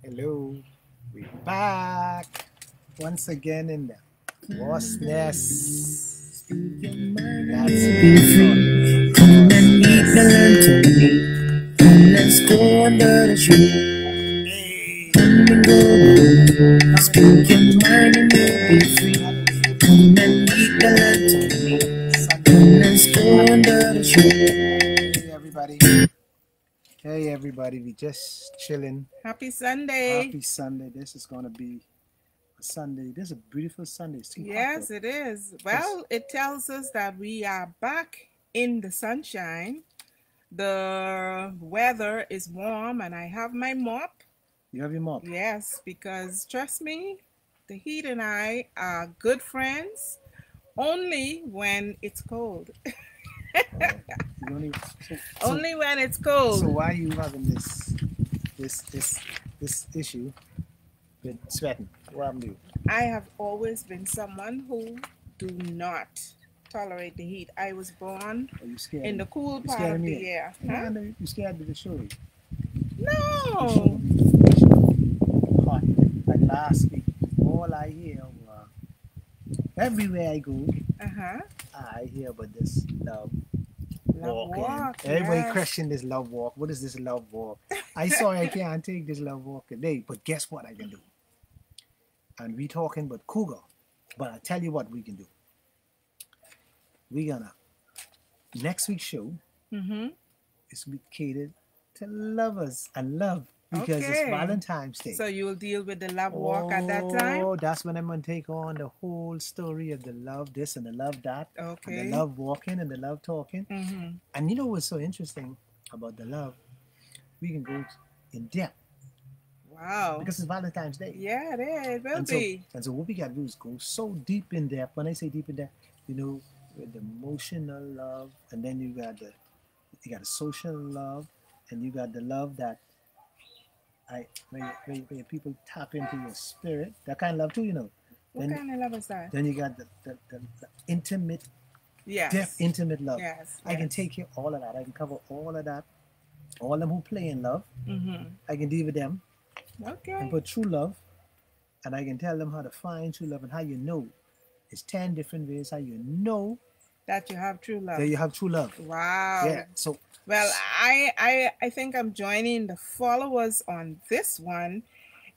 Hello, we're back once again in the What's Nest. That's it. Come and meet Mel Tony. Come, let's go under the tree. Come and go. Speak your mind and you'll be free. Come and meet Mel Tony. Come, let's go under the tree. Hey everybody. Hey everybody, we just chilling. Happy Sunday. Happy Sunday. This is gonna be a Sunday. This is a beautiful Sunday. It's too hot, Yes, though. it is. Well, it tells us that we are back in the sunshine. The weather is warm, and I have my mop. You have your mop. Yes, because trust me, the heat and I are good friends only when it's cold. You don't even, Only when it's cold. so why are you having this issue with sweating? What happened to you? I have always been someone who do not tolerate the heat. I was born Are you scared? in the cool You part scared of of the me? year. No, Huh? I know you scared of the show. No. Hot. Like last week, all I hear was everywhere I go, Uh-huh. I hear about this love Love walking. walk. Everybody Yes. question this love walk. What is this love walk? I sorry I can't take this love walk today, but guess what I can do? And we talking about Cougar, but I tell you what we can do. We gonna next week's show Mm-hmm. is we catered to lovers and love because it's Okay. Valentine's Day. So you will deal with the love walk at that time? Oh, that's when I'm gonna take on the whole story of the love this and the love that, and Okay. the love walking and the love talking. Mm-hmm. And you know what's so interesting about the love? We can go in depth Wow. because it's Valentine's Day. Yeah, it is. It will And be. so what we gotta do is go so deep in depth. When I say deep in depth, you know, with the emotional love, and then you got the social love, and you got the love that where people tap into your spirit. That kind of love too, you know. What Then kind of love is that? then you got the intimate, Yes. depth, intimate love. Yes. I can yes. take care of all of that. I can cover all of that. All them who play in love, Mm-hmm. I can deal with them and Okay. put true love, and I can tell them how to find true love and how you know. It's 10 different ways how you know That you have true love. that you have true love. Wow. Yeah. So Well, I think I'm joining the followers on this one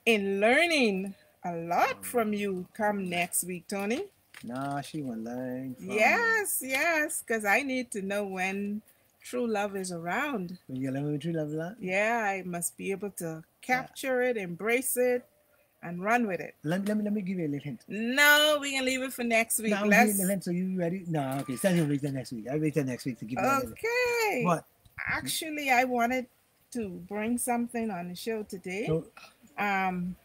in learning a lot from you come next week, Tony. nah, she won't learn from Yes, because I need to know when true love is around. when you learn with true love. Yeah, I must be able to capture it, embrace it, and run with it. Let me give you a little hint. No, we can leave it for next week. Now give you a Let's. little hint. So you ready? No, okay. Send you wait till next week. I wait till next week to give you a little. Okay. But Actually, I wanted to bring something on the show today. no, Um,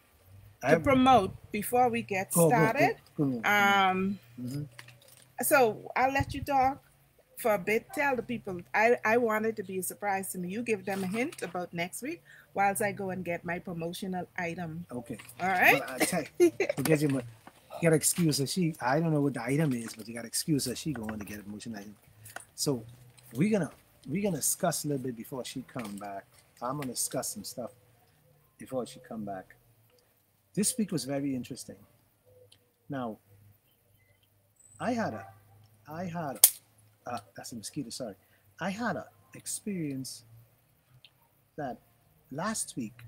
I to promote before we get started. Go. Mhm. So I'll let you talk for a bit. Tell the people. I want it to be a surprise to me. You give them a hint about next week whilst I go and get my promotional item. Okay. All right? But I tell you, because you got to excuse her. I don't know what the item is, but you got to excuse her. She going to get a motion item. So we're gonna discuss a little bit before she come back. I'm gonna discuss some stuff before she come back. This week was very interesting. Now, I had that's a mosquito. Sorry, I had a experience that last week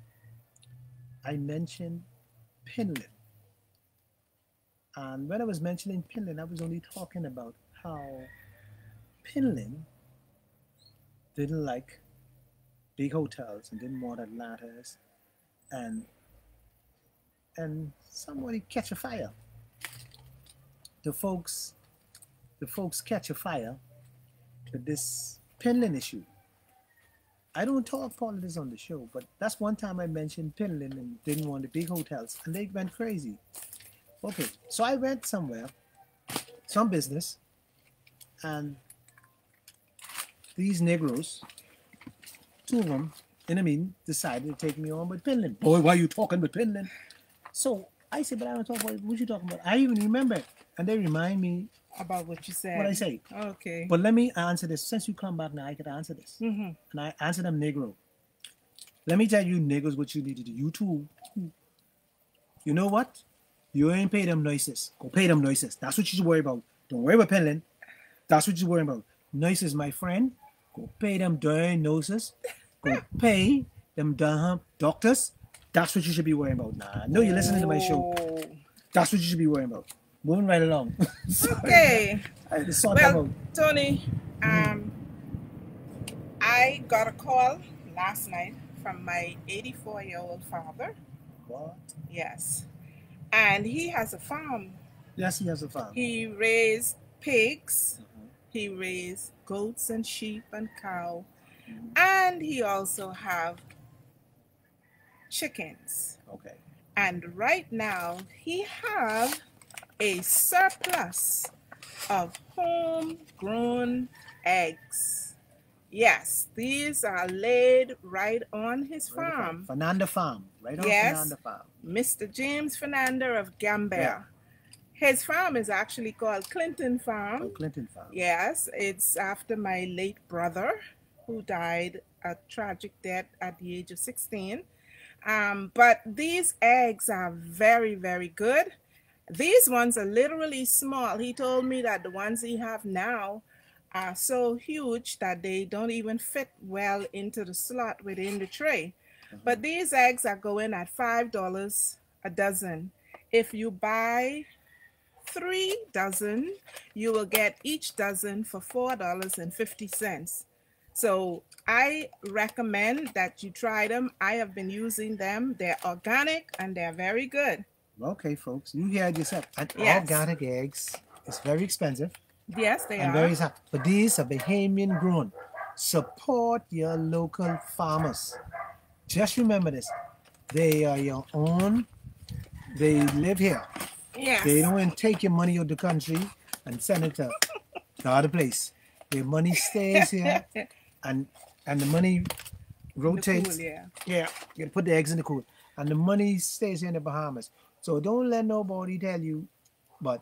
I mentioned Pinland. And when I was mentioning Pinland, I was only talking about how Pinland didn't like big hotels and didn't want Atlantis and somebody catch a fire. The folks catch a fire with this Pinland issue. I don't talk politics on the show, but that's one time I mentioned Pinland and didn't want the big hotels, and they went crazy. Okay, so I went somewhere, some business, and these Negroes, two of them, in a meeting, decided to take me on with Pinland. Boy, why are you talking with Pinland? So I said, but I don't talk about what you talking about. I even remember it. And they remind me About what you said. what I say. Okay. But let me answer this. Since you come back now, I can answer this. Mm-hmm. And I answer them Negro. Let me tell you niggas what you need to do. You too. You know what? You ain't pay them noises. Go pay them noises. That's what you should worry about. Don't worry about penling. That's what you worry about. Noises, my friend. Go pay them darn noses. Go pay them damn doctors. That's what you should be worrying about. Nah, I know you're listening to my show. Oh. That's what you should be worrying about. Moving right along. Okay. I had to sort that Well, out. Tony, I got a call last night from my 84-year-old father. What? Yes. And he has a farm. Yes, he has a farm. He raised pigs. He raised goats and sheep and cow. And he also have chickens. Okay. And right now he have a surplus of homegrown eggs. Yes, these are laid right on his farm. Fernanda Farm. Right on Yes. Fernanda Farm. Mr. James Fernanda of Gambia. Yeah. His farm is actually called Clinton Oh, Farm. Clinton Farm. Yes, it's after my late brother who died a tragic death at the age of 16. But these eggs are very, very good. These ones are literally small. He told me that the ones he have now are so huge that they don't even fit well into the slot within the tray. But these eggs are going at $5 a dozen. If you buy 3 dozen, you will get each dozen for $4.50. So I recommend that you try them. I have been using them. They're organic and they're very good. Okay, folks. You heard yourself. And Yes. organic eggs is very expensive. Yes, they And are. very sad. But these are Bahamian grown. Support your local farmers. Just remember this. They are your own. They live here. Yes. They don't take your money out of the country and send it to the other place. Their money stays here and the money In the rotates. pool, yeah. Yeah, you put the eggs in the cool. And the money stays here in the Bahamas. So don't let nobody tell you, but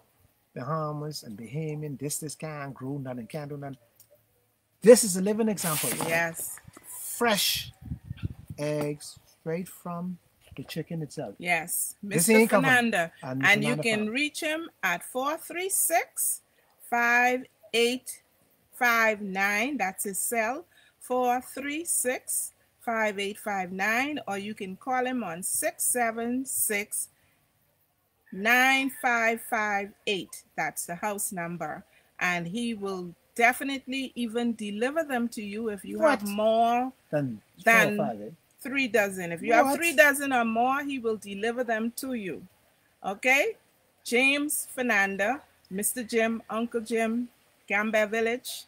Bahamas and Bahamian, this can't grow nothing, can't do nothing. This is a living example. Yes. Fresh eggs straight from the chicken itself. Yes. This Mr. ain't covered. Fernanda. And And you Fernanda can Farm. reach him at 436-5859. That's his cell. 436-5859. Or you can call him on 676-9558. That's the house number. And he will definitely even deliver them to you if you have What? more Then than 4 or 5, eh? 3 dozen. If you have What? 3 dozen or more, he will deliver them to you. Okay? James Fernanda, Mr. Jim, Uncle Jim, Gambia Village,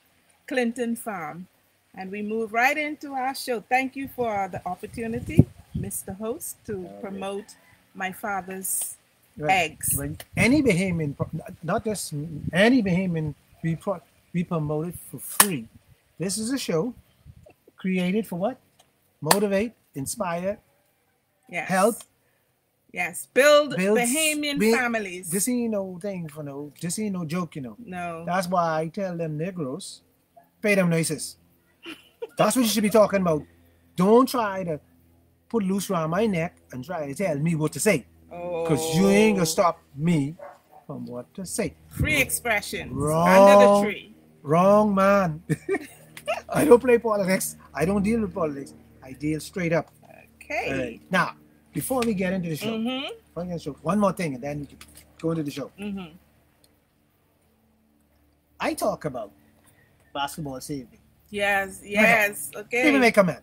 Clinton Farm. And we move right into our show. Thank you for the opportunity, Mr. Host, to promote my father's eggs. When any Bahamian, not just any Bahamian, we promote it for free. This is a show created for what? Motivate, inspire, Yes. help. Yes. Build Builds- Bahamian build- families. This ain't no thing for no. This ain't no joke, you know. No. That's why I tell them Negroes, pay them noises. That's what you should be talking about. Don't try to put loose around my neck and try to tell me what to say. Because you ain't gonna stop me from what to say. Free expressions Wrong. under the tree. Wrong, man. I don't play politics. I don't deal with politics. I deal straight up. Okay. All right. Now, before we get into the show, one more thing, and then we can go into the show. I talk about basketball saving. Yes. Yes. Okay. People may comment.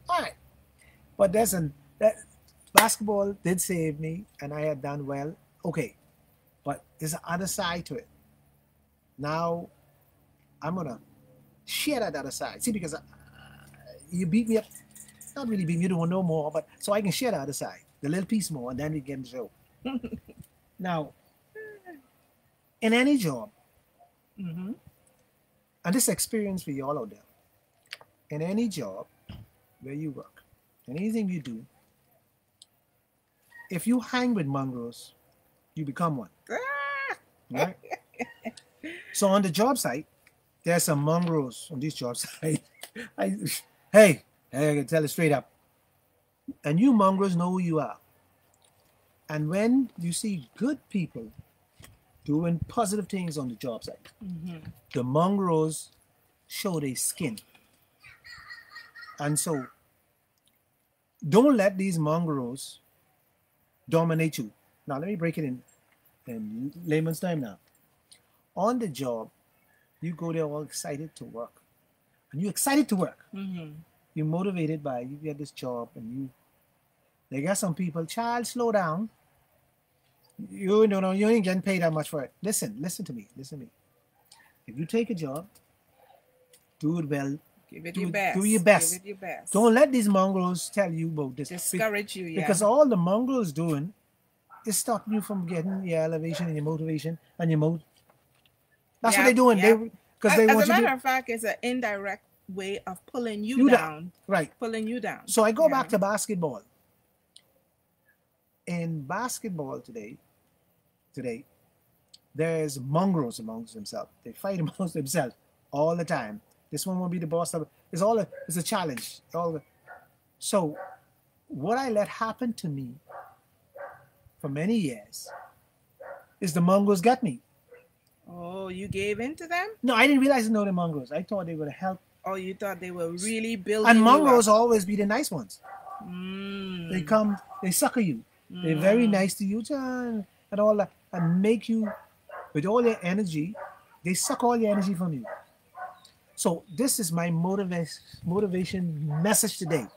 All right. But that basketball did save me, and I had done well. Okay. But there's an other side to it. Now, I'm going to share that other side. See, because you beat me up. Not really beat me, you don't want no more, but so I can share the other side, the little piece more, and then we get in the show. Now, in any job, and this experience for you all out there, in any job where you work, in anything you do, if you hang with mongrels, you become one. Right? So on the job site, there's some mongrels on this job site. Hey, I can tell it straight up. And you mongrels know who you are. And when you see good people doing positive things on the job site, the mongrels show their skin. And so don't let these mongrels dominate you. Now let me break it in layman's time now. On the job, you go there all excited to work. And you're excited to work. You're motivated by you get this job and they got some people, child, slow down. You don't know, you ain't getting paid that much for it. Listen to me. If you take a job, do it well. Give it your best. Do your best. Give it your best. Don't let these mongrels tell you about this. Discourage you, yeah. Because all the mongrels doing is stopping you from getting your elevation and your motivation and your mood. That's what they're doing. Because they want as a you matter of fact, it's an indirect way of pulling you down. Right. Pulling you down. So I go back to basketball. In basketball today, there's mongrels amongst themselves. They fight amongst themselves all the time. This one will be the boss of it. It's a challenge. So what I let happen to me for many years is the mongrels got me. Oh, you gave in to them? No, I didn't realize they were mongrels. I thought they would help. Oh, you thought they were really building. And mongrels always be the nice ones. They come, they sucker you. They're very nice to you, John, and all that, and make you, with all their energy, they suck all your energy from you. So this is my motivation message today.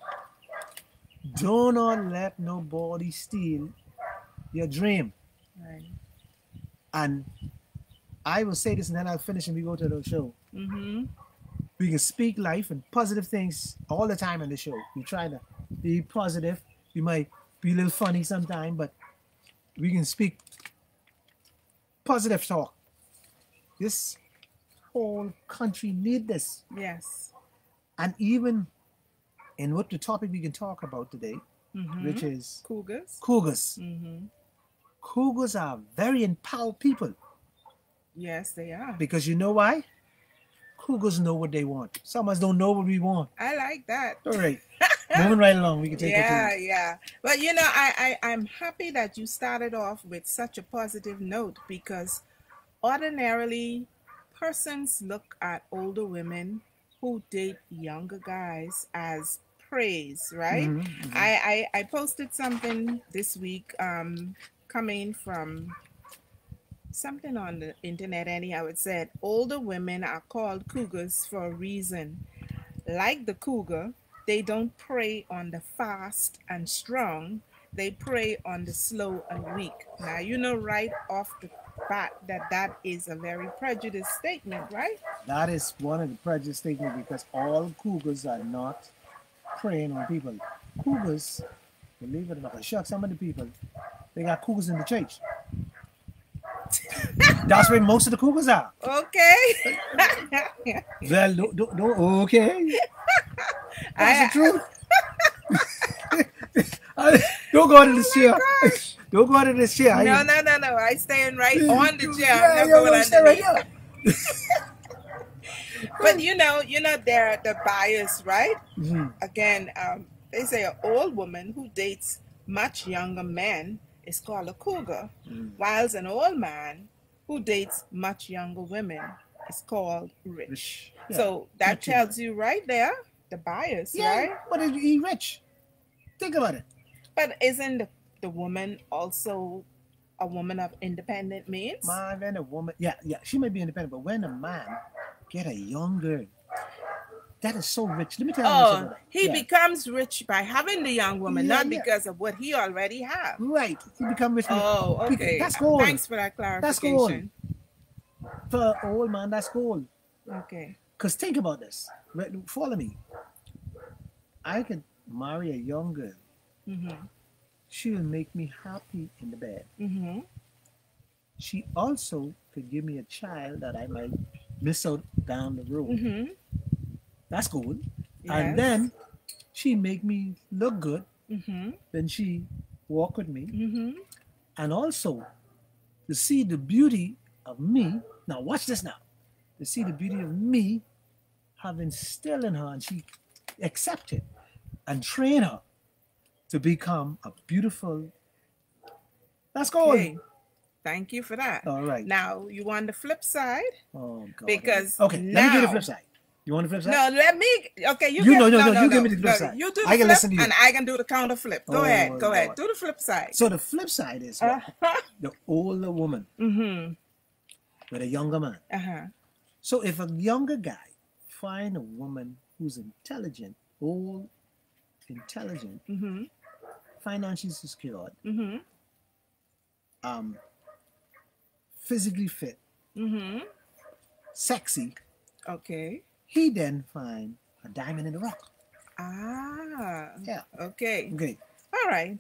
Do not let nobody steal your dream. Right. And I will say this, and then I'll finish and we go to the show. We can speak life and positive things all the time on the show. We try to be positive. We might be a little funny sometimes, but we can speak positive talk. This whole country need this. Yes. And even in what the topic we can talk about today, which is Cougars. Cougars are very empowered people. Yes, they are. Because you know why? Cougars know what they want. Some of us don't know what we want. I like that. All right. Moving right along, we can take it. Yeah. But you know, I'm happy that you started off with such a positive note, because ordinarily persons look at older women who date younger guys as praise, right? I posted something this week coming from something on the internet anyhow. It said older women are called cougars for a reason. Like the cougar, they don't prey on the fast and strong, they prey on the slow and weak. Now, you know right off the bat that is a very prejudiced statement, right? That is one of the prejudiced statements, because all cougars are not preying on people. Cougars, believe it or not, I shock some of the people, they got cougars in the church. That's where most of the cougars are. Okay. Well, don't okay. That's the truth. Don't go out of this chair. Don't go out of this chair. No. I stand right on the chair. I'm not going underneath. But you know, they're the bias, right? Again, they say an old woman who dates much younger men is called a cougar, whilst an old man who dates much younger women is called rich. Yeah. So that tells you right there the bias, right? But he's rich. Think about it. But isn't the woman also a woman of independent means? Man, when a woman, yeah, she may be independent, but when a man get a young girl, that is so rich. Let me tell you something about that. He becomes rich by having the young woman, not because of what he already has. Right. He becomes rich. Oh, okay. That's gold. Thanks for that clarification. That's gold. For an old man, that's gold. Okay. Because think about this. Follow me. I could marry a young girl. She will make me happy in the bed. She also could give me a child that I might miss out down the road. That's good. Yes. And then she make me look good. Then she walk with me. And also to see the beauty of me. Now watch this now. To see the beauty of me having still in her, and she accept it and train her to become a beautiful. Let's go. Okay. Thank you for that. All right. Now, you want the flip side? Oh God. Because okay, now, let me get the flip side. You want the flip side? No, let me. Okay, you You get, no. You give me the flip side. You do the I can flip, listen to you. and I can do the counter flip. Go ahead. Go ahead. Do the flip side. So the flip side is what? The older woman with a younger man. So if a younger guy find a woman who's intelligent, old, intelligent, financially secured, physically fit, sexy, okay, he then find a diamond in the rough. Yeah. Okay. All right.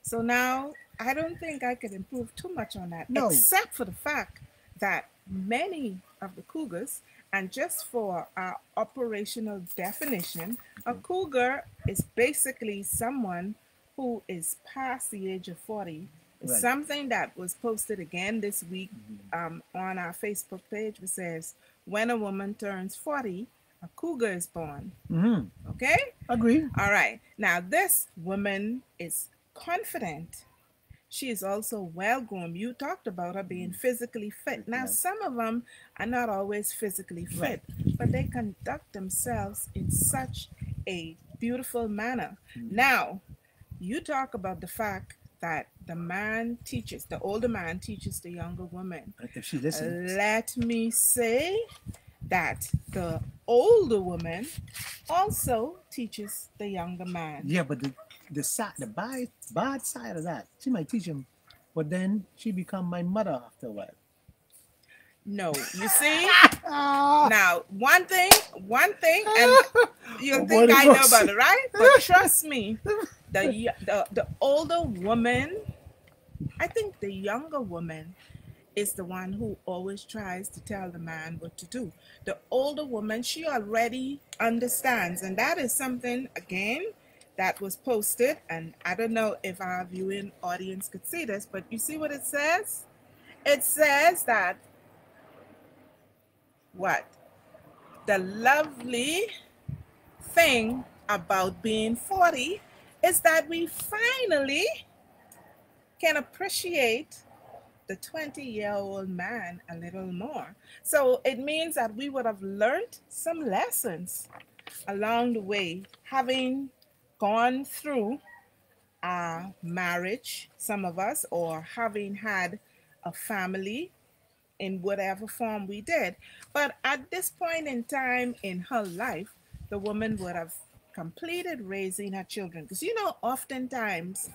So now I don't think I could improve too much on that, except for the fact that many of the cougars, and just for our operational definition, a cougar is basically someone who is past the age of 40. It's something that was posted again this week on our Facebook page, which says, when a woman turns 40, a cougar is born. Okay? Agree. All right. Now, this woman is confident. She is also well-groomed. You talked about her being physically fit. Now, some of them are not always physically fit, but they conduct themselves in such a beautiful manner. Now, you talk about the fact that the man teaches, the older man teaches the younger woman. If she listens. Let me say that the older woman also teaches the younger man. Yeah, but the bad side of that, she might teach him, but then she become my mother after a while. No, you see? Now, one thing, and you'll think I know about it, right? But trust me, the older woman, I think the younger woman is the one who always tries to tell the man what to do. The older woman, she already understands, and that is something, again, that was posted, and I don't know if our viewing audience could see this, but you see what it says? It says that what? The lovely thing about being 40 is that we finally can appreciate the 20-year-old man a little more. So it means that we would have learned some lessons along the way, having gone through a marriage, some of us, or having had a family in whatever form we did. But at this point in time in her life, the woman would have completed raising her children. Because you know, oftentimes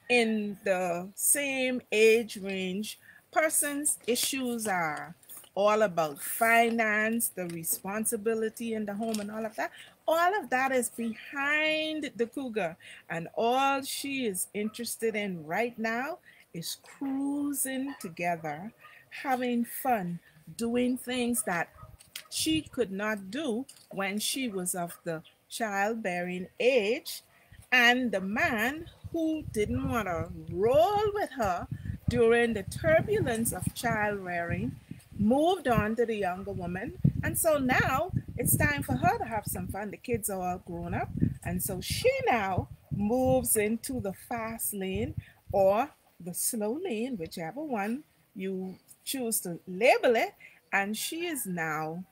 in the same age range, persons' issues are all about finance, the responsibility in the home and all of that. All of that is behind the cougar. And all she is interested in right now is cruising together, having fun, doing things that she could not do when she was of the childbearing age. And the man who didn't want to roll with her during the turbulence of child rearing moved on to the younger woman. And so now it's time for her to have some fun. The kids are all grown up. And so she now moves into the fast lane or the slow lane, whichever one you choose to label it. And she is now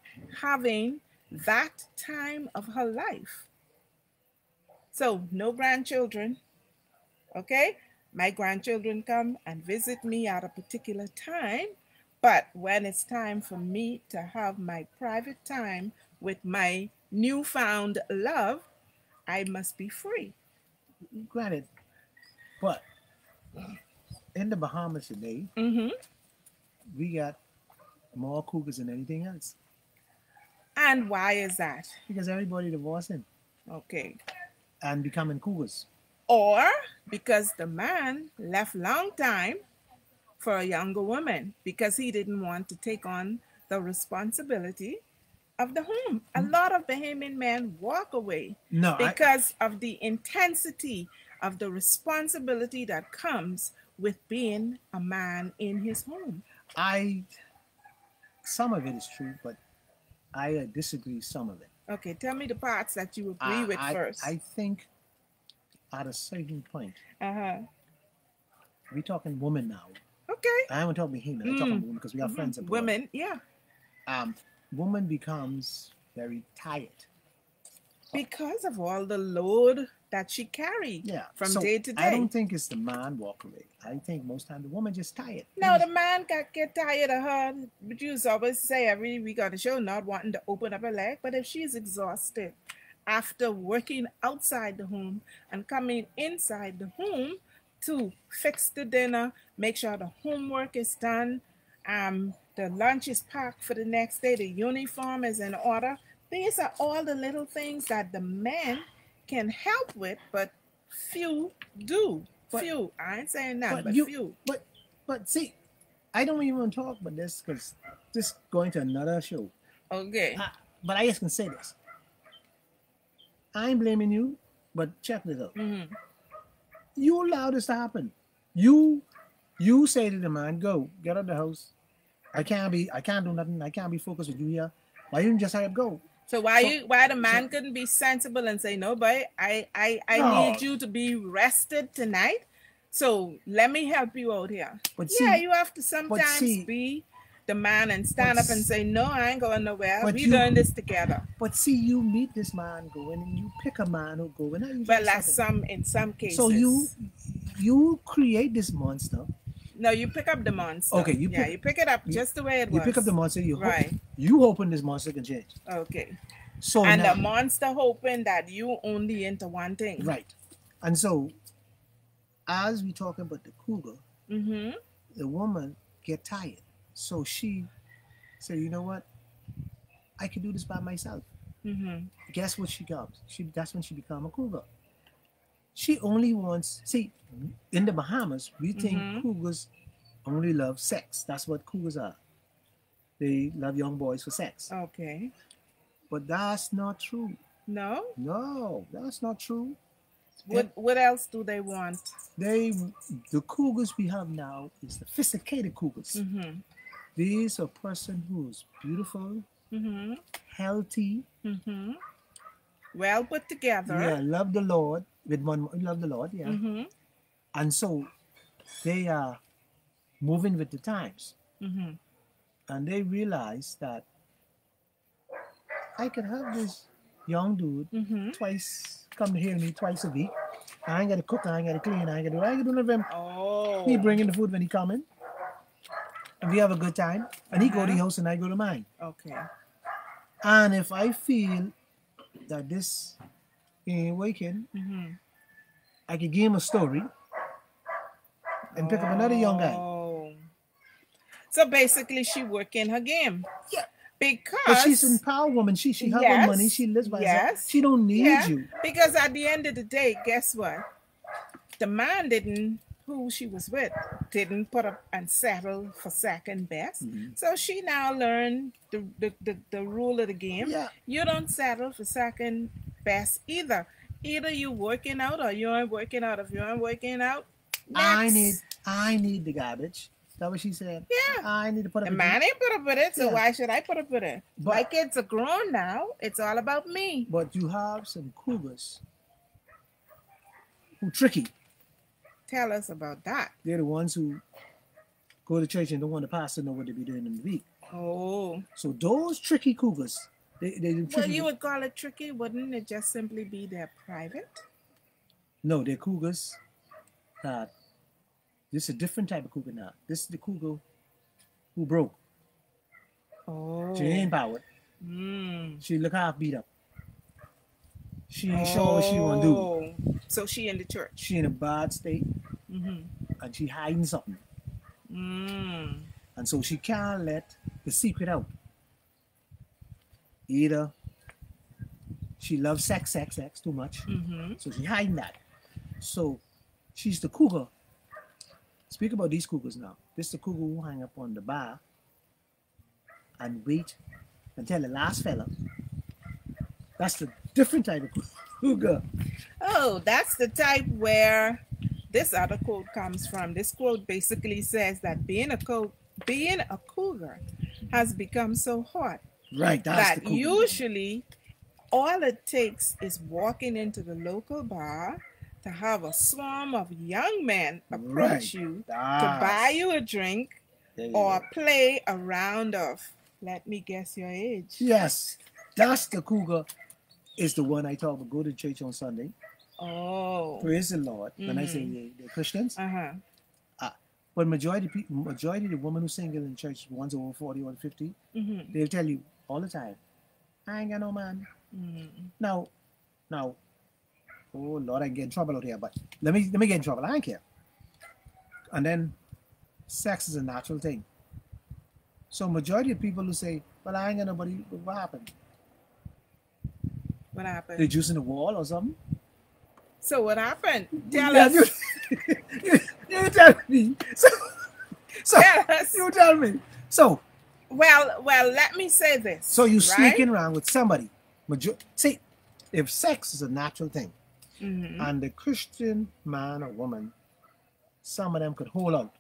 having that time of her life. So no grandchildren, okay? My grandchildren come and visit me at a particular time, but when it's time for me to have my private time with my newfound love, I must be free. Granted, but in the Bahamas today, we got more cougars than anything else. And why is that? Because everybody divorcing. Okay. And becoming cougars. Or because the man left long time for a younger woman because he didn't want to take on the responsibility of the home. A lot of Bahamian men walk away because of the intensity of the responsibility that comes with being a man in his home. Some of it is true, but I disagree some of it. Okay, tell me the parts that you agree with first. I think at a certain point, Uh-huh. we're talking woman now. Okay. I haven't talking about him. I'm talking about women because we have friends abroad. Women, yeah. Woman becomes very tired. Because of all the load that she carried from day to day. I don't think it's the man walk away. I think most time the woman just tired. No, the man get tired of her. But you always say every week on the show, not wanting to open up her leg. But if she's exhausted after working outside the home and coming inside the home to fix the dinner, make sure the homework is done, the lunch is packed for the next day, the uniform is in order. These are all the little things that the man can help with, but few do. Few. I ain't saying none, but few. But see, I don't even want to talk about this because this going to another show. Okay. But I just can say this. I ain't blaming you, but check this out. Mm-hmm. You allow this to happen. You say to the man, go, get out of the house. I can't do nothing. I can't be focused with you here. Why you just have to go? So why the man couldn't be sensible and say, no, boy, I need you to be rested tonight. So let me help you out here. But you have to sometimes be the man and stand up and say, no, I ain't going nowhere. We doing this together. But see, you meet this man going and you pick a man who go and well, that's in some cases. So you create this monster. No, you pick up the monster. Okay, you pick it up just the way it was. You pick up the monster. You hoping this monster can change. Okay. So and the monster hoping that you only into one thing. Right. And so, as we talking about the cougar, the woman get tired. So she said, you know what? I can do this by myself. Guess what she got? That's when she become a cougar. She only wants, in the Bahamas, we think cougars only love sex. That's what cougars are. They love young boys for sex. Okay. But that's not true. No? No, that's not true. What else do they want? The cougars we have now is sophisticated cougars. These are a person who's beautiful, healthy, well put together. Yeah, love the Lord. Love the Lord, yeah. And so they are moving with the times. And they realize that I can have this young dude come to hear me twice a week. I ain't got to cook, I ain't got to clean, I ain't got to do nothing. Oh. He bringing the food when he coming. And we have a good time. And he go to the house and I go to mine. Okay. And if I feel that this ain't working, I can give him a story and pick up another young guy. So basically she working her game. Yeah. Because but she's an empowered woman. She have her money. She lives by herself. She don't need you. Because at the end of the day, guess what? The man who she was with didn't put up and settle for second best. So she now learned the rule of the game. Yeah. You don't settle for second best either. Either you working out or you ain't working out. If you ain't working out, next. I need the garbage. That's what she said. Yeah. I need to put up with it. The man ain't put up with it, so why should I put up with it? My kids are grown now. It's all about me. But you have some cougars who tricky. Tell us about that. They're the ones who go to church and don't want the pastor to know what they be doing in the week. Oh. So those tricky cougars, they tricky. Well, you would call it tricky, wouldn't it just simply be their private? No, they're cougars that this is a different type of cougar now. This is the cougar who broke. Oh. She ain't powered. She look half beat up. She ain't sure what she want to do. So she in the church. She in a bad state. And she hiding something. And so she can't let the secret out. Either she loves sex too much. So she hiding that. So she's the cougar. Speak about these cougars now. This is the cougar who hang up on the bar and wait until the last fella. That's the different type of cougar. Oh, that's the type where this other quote comes from. This quote basically says that being a cougar has become so hot. Right, that usually all it takes is walking into the local bar, to have a swarm of young men approach Right. you to Ah, buy you a drink there you or go. play a round of, let me guess your age. Yes, that's the cougar. Is the one I talk about. Go to church on Sunday. Oh. Praise the Lord. When I say they're Christians, Uh-huh. but majority of the women who single in church, one's over 40, 50, they'll tell you all the time, I ain't got no man. Now, oh Lord, I can get in trouble out here, but let me get in trouble. I don't care. And then sex is a natural thing. So majority of people who say, well, I ain't got nobody, what happened? What They happened? juicing the wall or something? So what happened? Tell Yeah, us. you tell me. So Tell us. you tell me. So Well, let me say this. So you right? sneaking around with somebody. See, if sex is a natural thing, and the Christian man or woman, some of them could hold out,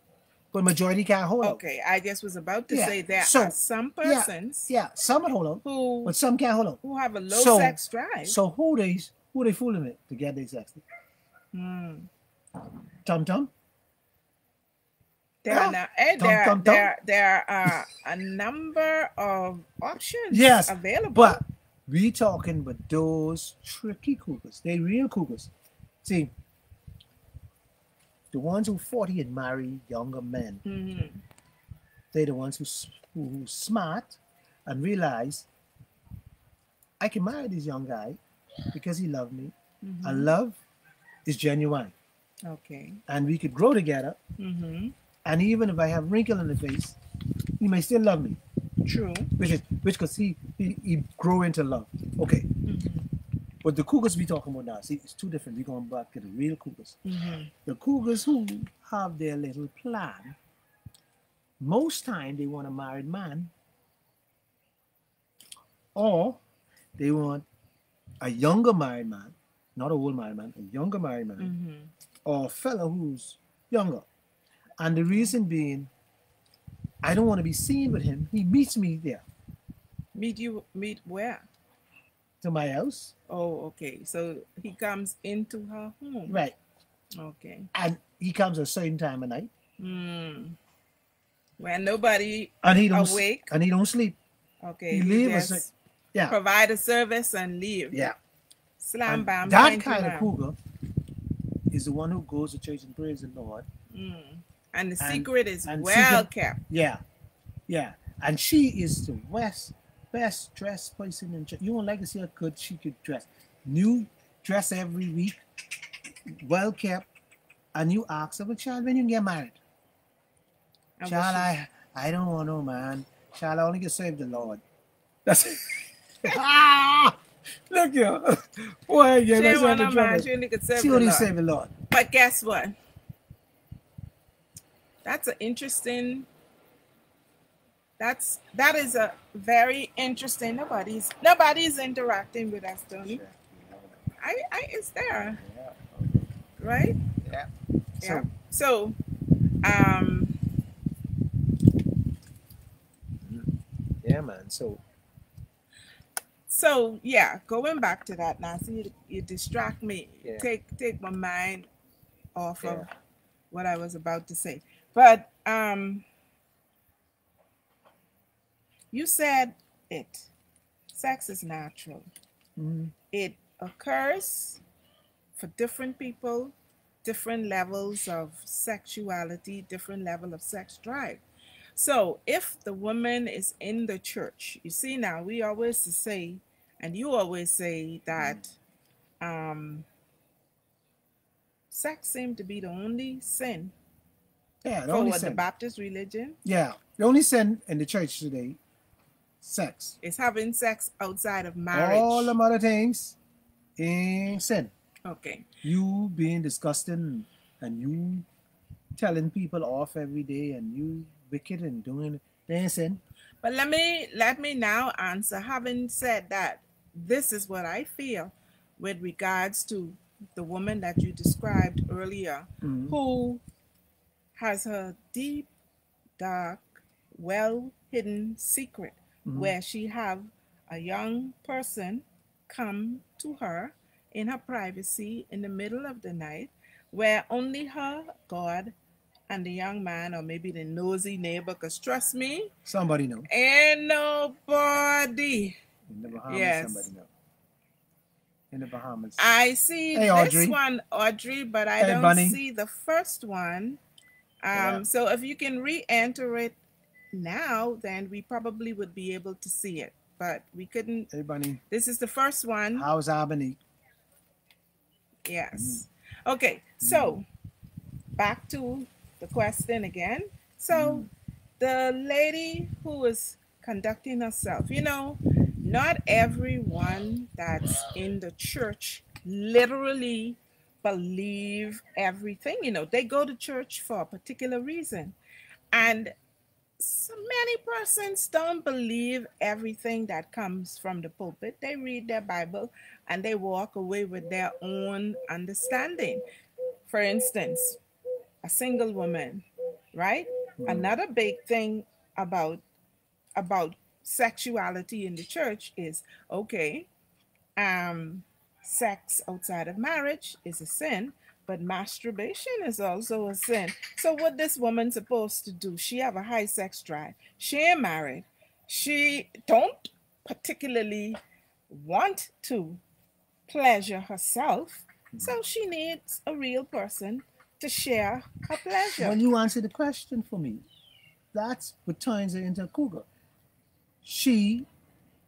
but majority can't hold out. Okay, I just was about to Yeah, say there so- are some persons Yeah, some would hold out, who but some can't hold out. have a low So- sex drive. So who they fooling with to get their sex? Tum tum. There are Yeah. there are a number of options Yes, available. but we talking about those tricky cougars. They real cougars. See, the ones who 40 and marry younger men, they're the ones who smart and realize I can marry this young guy because he loved me, and love is genuine, Okay. and we could grow together. And even if I have wrinkle in the face, he may still love me, True. which because he grow into love. Okay. But the cougars we talking about now, see, it's too different. We're going back to the real cougars. The cougars who have their little plan, most time they want a married man, or they want a younger married man, not an old married man, a younger married man, or a fellow who's younger. And the reason being, I don't want to be seen with him. He meets me there Meet where? to my house. Oh, okay. So he comes into her home. Right. Okay. And he comes at a certain time of night. When nobody And he don't awake. And he don't sleep. Okay. He You leave just us. Yeah. provide a service and leave. Yeah. Slam And bam. that thank you, kind of ma'am. cougar is the one who goes to church and prays the Lord. And the secret is and well secret- kept. Yeah. Yeah. And she is the best dressed person in church. You won't like to see how good she could dress. New dress every week, well kept. And you ask her, well, child, when you get married? And Child, what I don't want no man. Child, I only get saved the Lord. That's it. Ah! Look here. Boy, she yeah, ain't that's want no in man. trouble. She only could serve She the only Lord. saved the Lord. But guess what? That's an interesting. That is a very interesting. Nobody's interacting with us, Tony. It's there, right? Yeah. Yeah. So, Yeah, man. So yeah, going back to that now. See, you distract me. Yeah. Take my mind off of Yeah. what I was about to say. But you said it. Sex is natural. It occurs for different people, different levels of sexuality, different level of sex drive. So if the woman is in the church, you see now we always say, and you always say that sex seems to be the only sin Yeah, the for only the sin. Baptist religion. Yeah, the only sin in the church today, sex. Is having sex outside of marriage. All them other things ain't sin. Okay. You being disgusting and you telling people off every day and you wicked and doing it, they ain't sin. But let me now answer. Having said that, this is what I feel with regards to the woman that you described earlier, who has a deep, dark, well-hidden secret where she have a young person come to her in her privacy in the middle of the night, where only her, God, and the young man, or maybe the nosy neighbor, because trust me, Somebody know. ain't nobody. In the Bahamas, Yes. somebody know. In the Bahamas. I see Hey, this Audrey. one, Audrey, but I Hey, don't Bunny. see the first one. Yeah. So if you can re-enter it now, then we probably would be able to see it. But we couldn't. Hey, Bunny. This is the first one. How's Albany? Yes. Okay, so back to the question again. So the lady who was conducting herself, not everyone that's in the church literally believe everything. They go to church for a particular reason. And so many persons don't believe everything that comes from the pulpit. They read their Bible and they walk away with their own understanding. For instance, a single woman, right? Another big thing about sexuality in the church is, okay, sex outside of marriage is a sin, but masturbation is also a sin. So what this woman supposed to do? She have a high sex drive. She ain't married. She don't particularly want to pleasure herself. So she needs a real person to share her pleasure. When you answer the question for me, that's what turns her into a cougar. She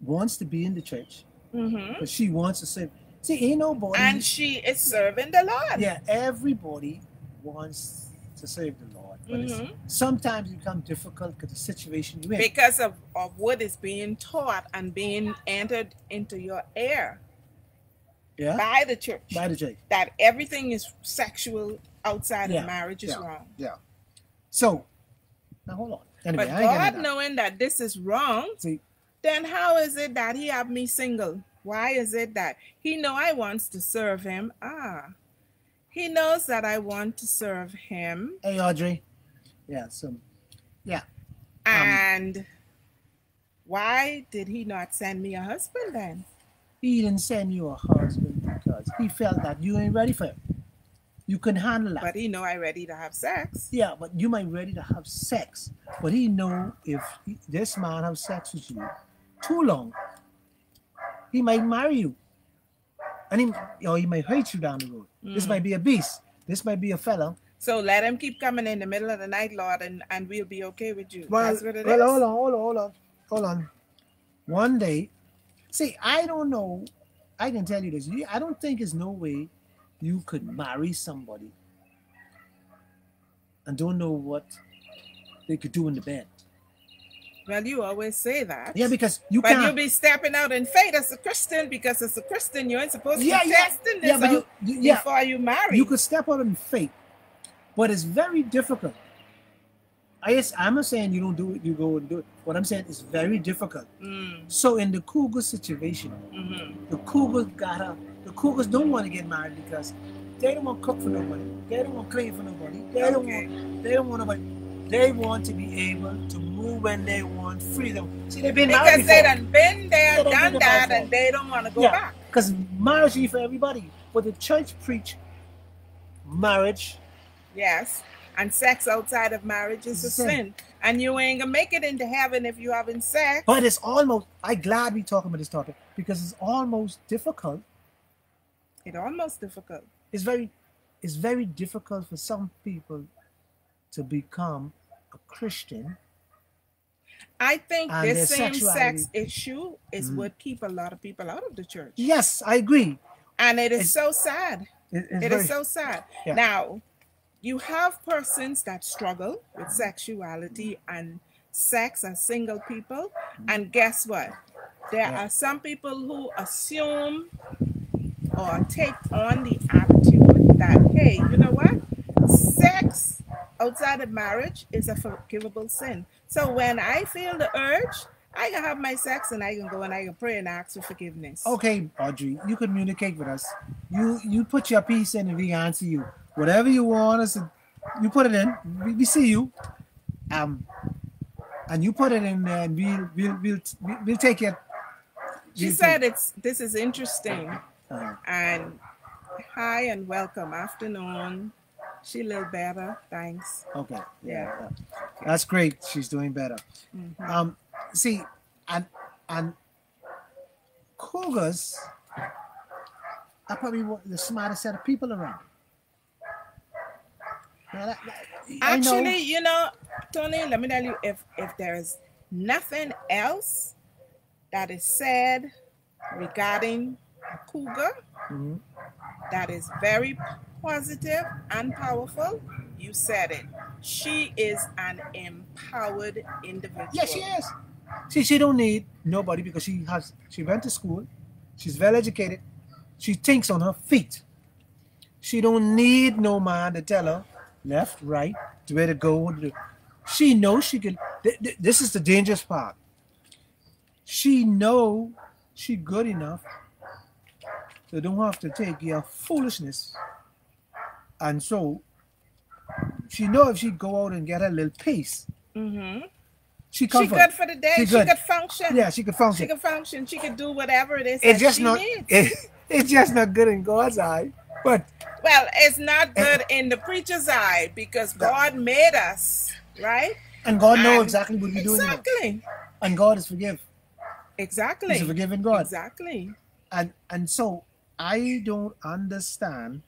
wants to be in the church, but she wants to say, see, ain't nobody. And she is serving the Lord. Yeah, everybody wants to serve the Lord. But sometimes it becomes difficult because the situation you're in. Because of what is being taught and being entered into your ear by the church. By the church. That everything is sexual outside of marriage is wrong. Yeah. So, now hold on. Anyway, but God knowing that this is wrong, then how is it that he have me single? Why is it that he know I wants to serve him? He knows that I want to serve him. Hey, Audrey. Yeah, And why did he not send me a husband then? He didn't send you a husband because he felt that you ain't ready for it. You couldn't handle that. But he know I ready to have sex. Yeah, but you might ready to have sex. But he know if this man have sex with you too long, he might marry you. And he might hurt you down the road. This might be a beast. This might be a fella. So let him keep coming in the middle of the night, Lord, and we'll be okay with you. Well, that's what it is. Hold on. One day, see, I don't know. I can tell you this. I don't think there's no way you could marry somebody and don't know what they could do in the bed. Well, you always say that. Yeah, because but you'll be stepping out in faith as a Christian, because as a Christian, you ain't supposed to be testing this out before you marry. You could step out in faith, but it's very difficult. I'm not saying you don't do it, you go and do it. What I'm saying is very difficult. So in the cougar situation, the cougars don't want to get married because they don't want to cook for nobody. They don't want to clean for nobody. They don't want nobody. They want to be able to move when they want, freedom. See, they've been married before. Because they done been there, done that, and they don't want to go back. Because marriage is for everybody. But the church preach marriage. Yes. And sex outside of marriage is a sin. And you ain't going to make it into heaven if you having sex. But it's almost, I'm glad we talking about this topic, because it's almost difficult. It's almost difficult. It's very difficult for some people to become a Christian. I think this same-sex issue is what keep a lot of people out of the church. Yes, I agree. And it's so sad. It is so sad. Yeah. Now, you have persons that struggle with sexuality and sex as single people. And guess what? There are some people who assume or take on the attitude that, hey, you know what? Sex outside of marriage is a forgivable sin. So when I feel the urge, I can have my sex and I can go and I can pray and ask for forgiveness. Okay, Audrey, you communicate with us. You put your piece in and we answer you. Whatever you want us to, you put it in. We see you. And you put it in there and we'll take it. She said this is interesting. And hi and welcome. Afternoon. She a little better, thanks. Okay. Yeah. That's great. She's doing better. See, and cougars are probably the smartest set of people around. Now, I know. Actually, you know, Tony, let me tell you, if there's nothing else that is said regarding a cougar that is very positive and powerful, you said it. She is an empowered individual. Yeah, she is. She don't need nobody because she went to school. She's well educated. She thinks on her feet. She don't need no man to tell her left, right, where to go, what to do. She knows she can. This is the dangerous part. She know she good enough, so don't have to take your foolishness. And so she know if she go out and get her little piece, she good for the day. She could function. Yeah, she could function. She could function. She could do whatever it is It's that just she not. needs. It's just not good in God's eye. But well, it's not good in the preacher's eye because God made us, right? And God knows exactly what we're doing. Exactly. And God is forgive. Exactly. He's a forgiving God. Exactly. And so I don't understand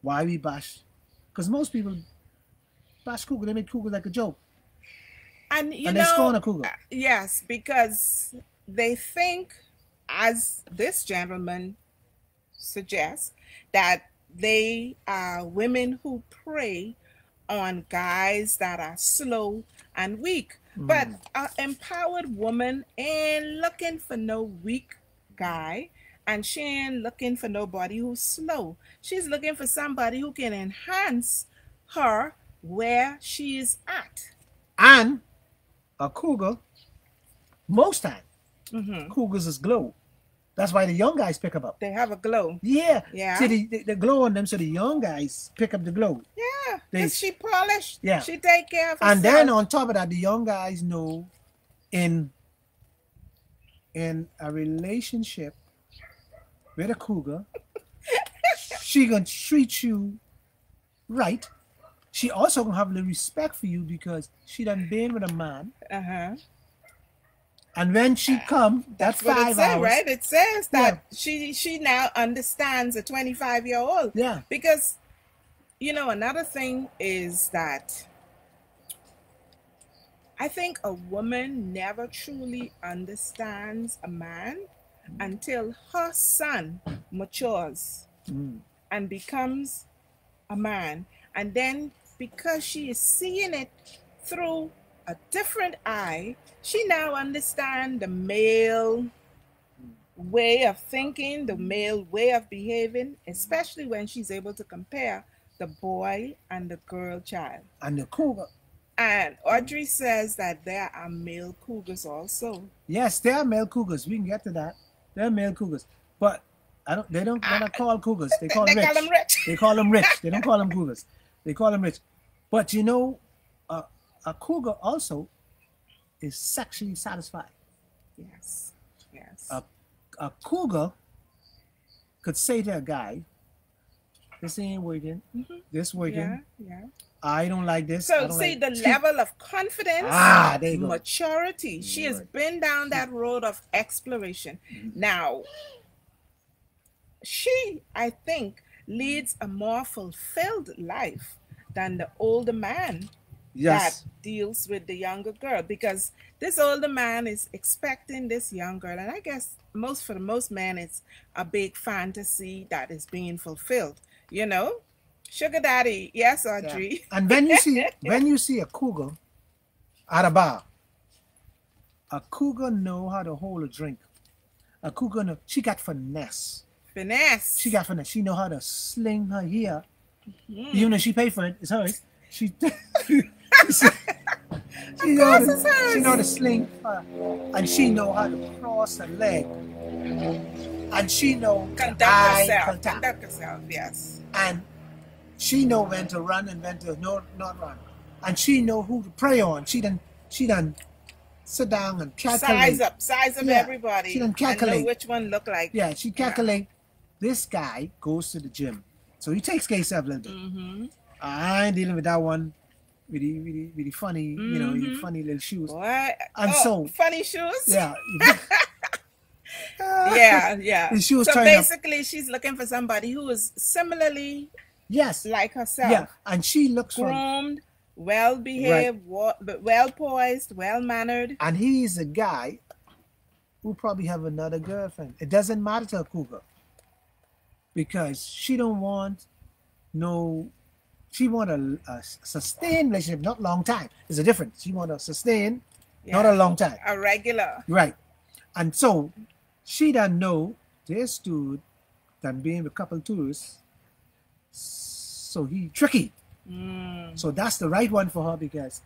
why we bash, because most people bash cougar. They make cougar like a joke. And they scorn a cougar. Yes, because they think, as this gentleman suggests, that they are women who prey on guys that are slow and weak. But an empowered woman ain't looking for no weak guy, and she ain't looking for nobody who's slow. She's looking for somebody who can enhance her where she is at. And a cougar, most time, cougars is glow. That's why the young guys pick them up. They have a glow. Yeah. Yeah. See, the glow on them, so the young guys pick up the glow. Yeah. Because she polished. Yeah. She take care of herself. And then on top of that, the young guys know in a relationship with a cougar, she gonna treat you right. She also gonna have a little respect for you because she done been with a man. And when she come, that's 5 hours. Right? It says that she now understands a 25-year-old. Yeah. Because, you know, another thing is that I think a woman never truly understands a man until her son matures and becomes a man. And then because she is seeing it through a different eye, she now understands the male way of thinking, the male way of behaving, especially when she's able to compare the boy and the girl child. And the cougar. And Audrey says that there are male cougars also. Yes, there are male cougars. We can get to that. There are male cougars. But they're not called cougars. They call them rich. Call them rich. They call them rich. They don't call them cougars. They call them rich. But you know, a cougar also is sexually satisfied. Yes. Yes. A cougar could say to a guy, this ain't working. This working. Yeah. I don't like this. So see the level of confidence, there you go. maturity. She has been down that road of exploration. Now, she, I think, leads a more fulfilled life than the older man that deals with the younger girl, because this older man is expecting this young girl, and I guess for the most men it's a big fantasy that is being fulfilled, you know. Sugar daddy, yes, Audrey. And when you see a cougar at a bar, a cougar know how to hold a drink. A cougar know, she got finesse. She got finesse. She know how to sling her hair. Even though she paid for it, it's hers. She know how to sling her, and she know how to cross her leg, and she know conduct herself. Yes. And she know when to run and when to not run, and she know who to prey on. She done sit down and calculate. Size up Yeah, everybody. she done And know calculate. which one look like. Yeah, she calculate. This guy goes to the gym, so he takes care of himself a little bit. Mm-hmm. I ain't dealing with that one with the funny, you know, the Mhm. funny little shoes. What? And so, funny shoes. yeah, Yeah. the shoes So turn up. basically, she's looking for somebody who is similarly Yes, like herself. yeah, and she looks from, Groomed, well behaved, well poised, well mannered. and he's a guy who probably have another girlfriend. It doesn't matter to a cougar because she don't want no. She want a sustained relationship, not long time. There's a difference. She want a sustained, not a long time. A regular. Right. And so she done know this dude done being with a couple tourists. So he tricky. So that's the right one for her because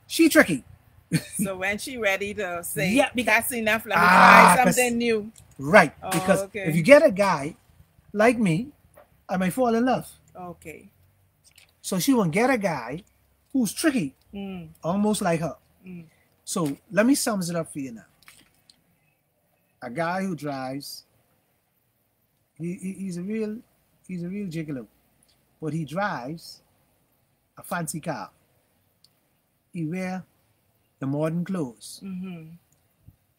she tricky. So when she ready to say, Yeah, that's enough, let me try 'cause- something new. Right. Oh, Because okay. if you get a guy like me, I might fall in love. Okay. So she won't get a guy who's tricky, almost like her. So let me sum it up for you now. A guy who drives, he's a real gigolo, but he drives a fancy car. He wear the modern clothes.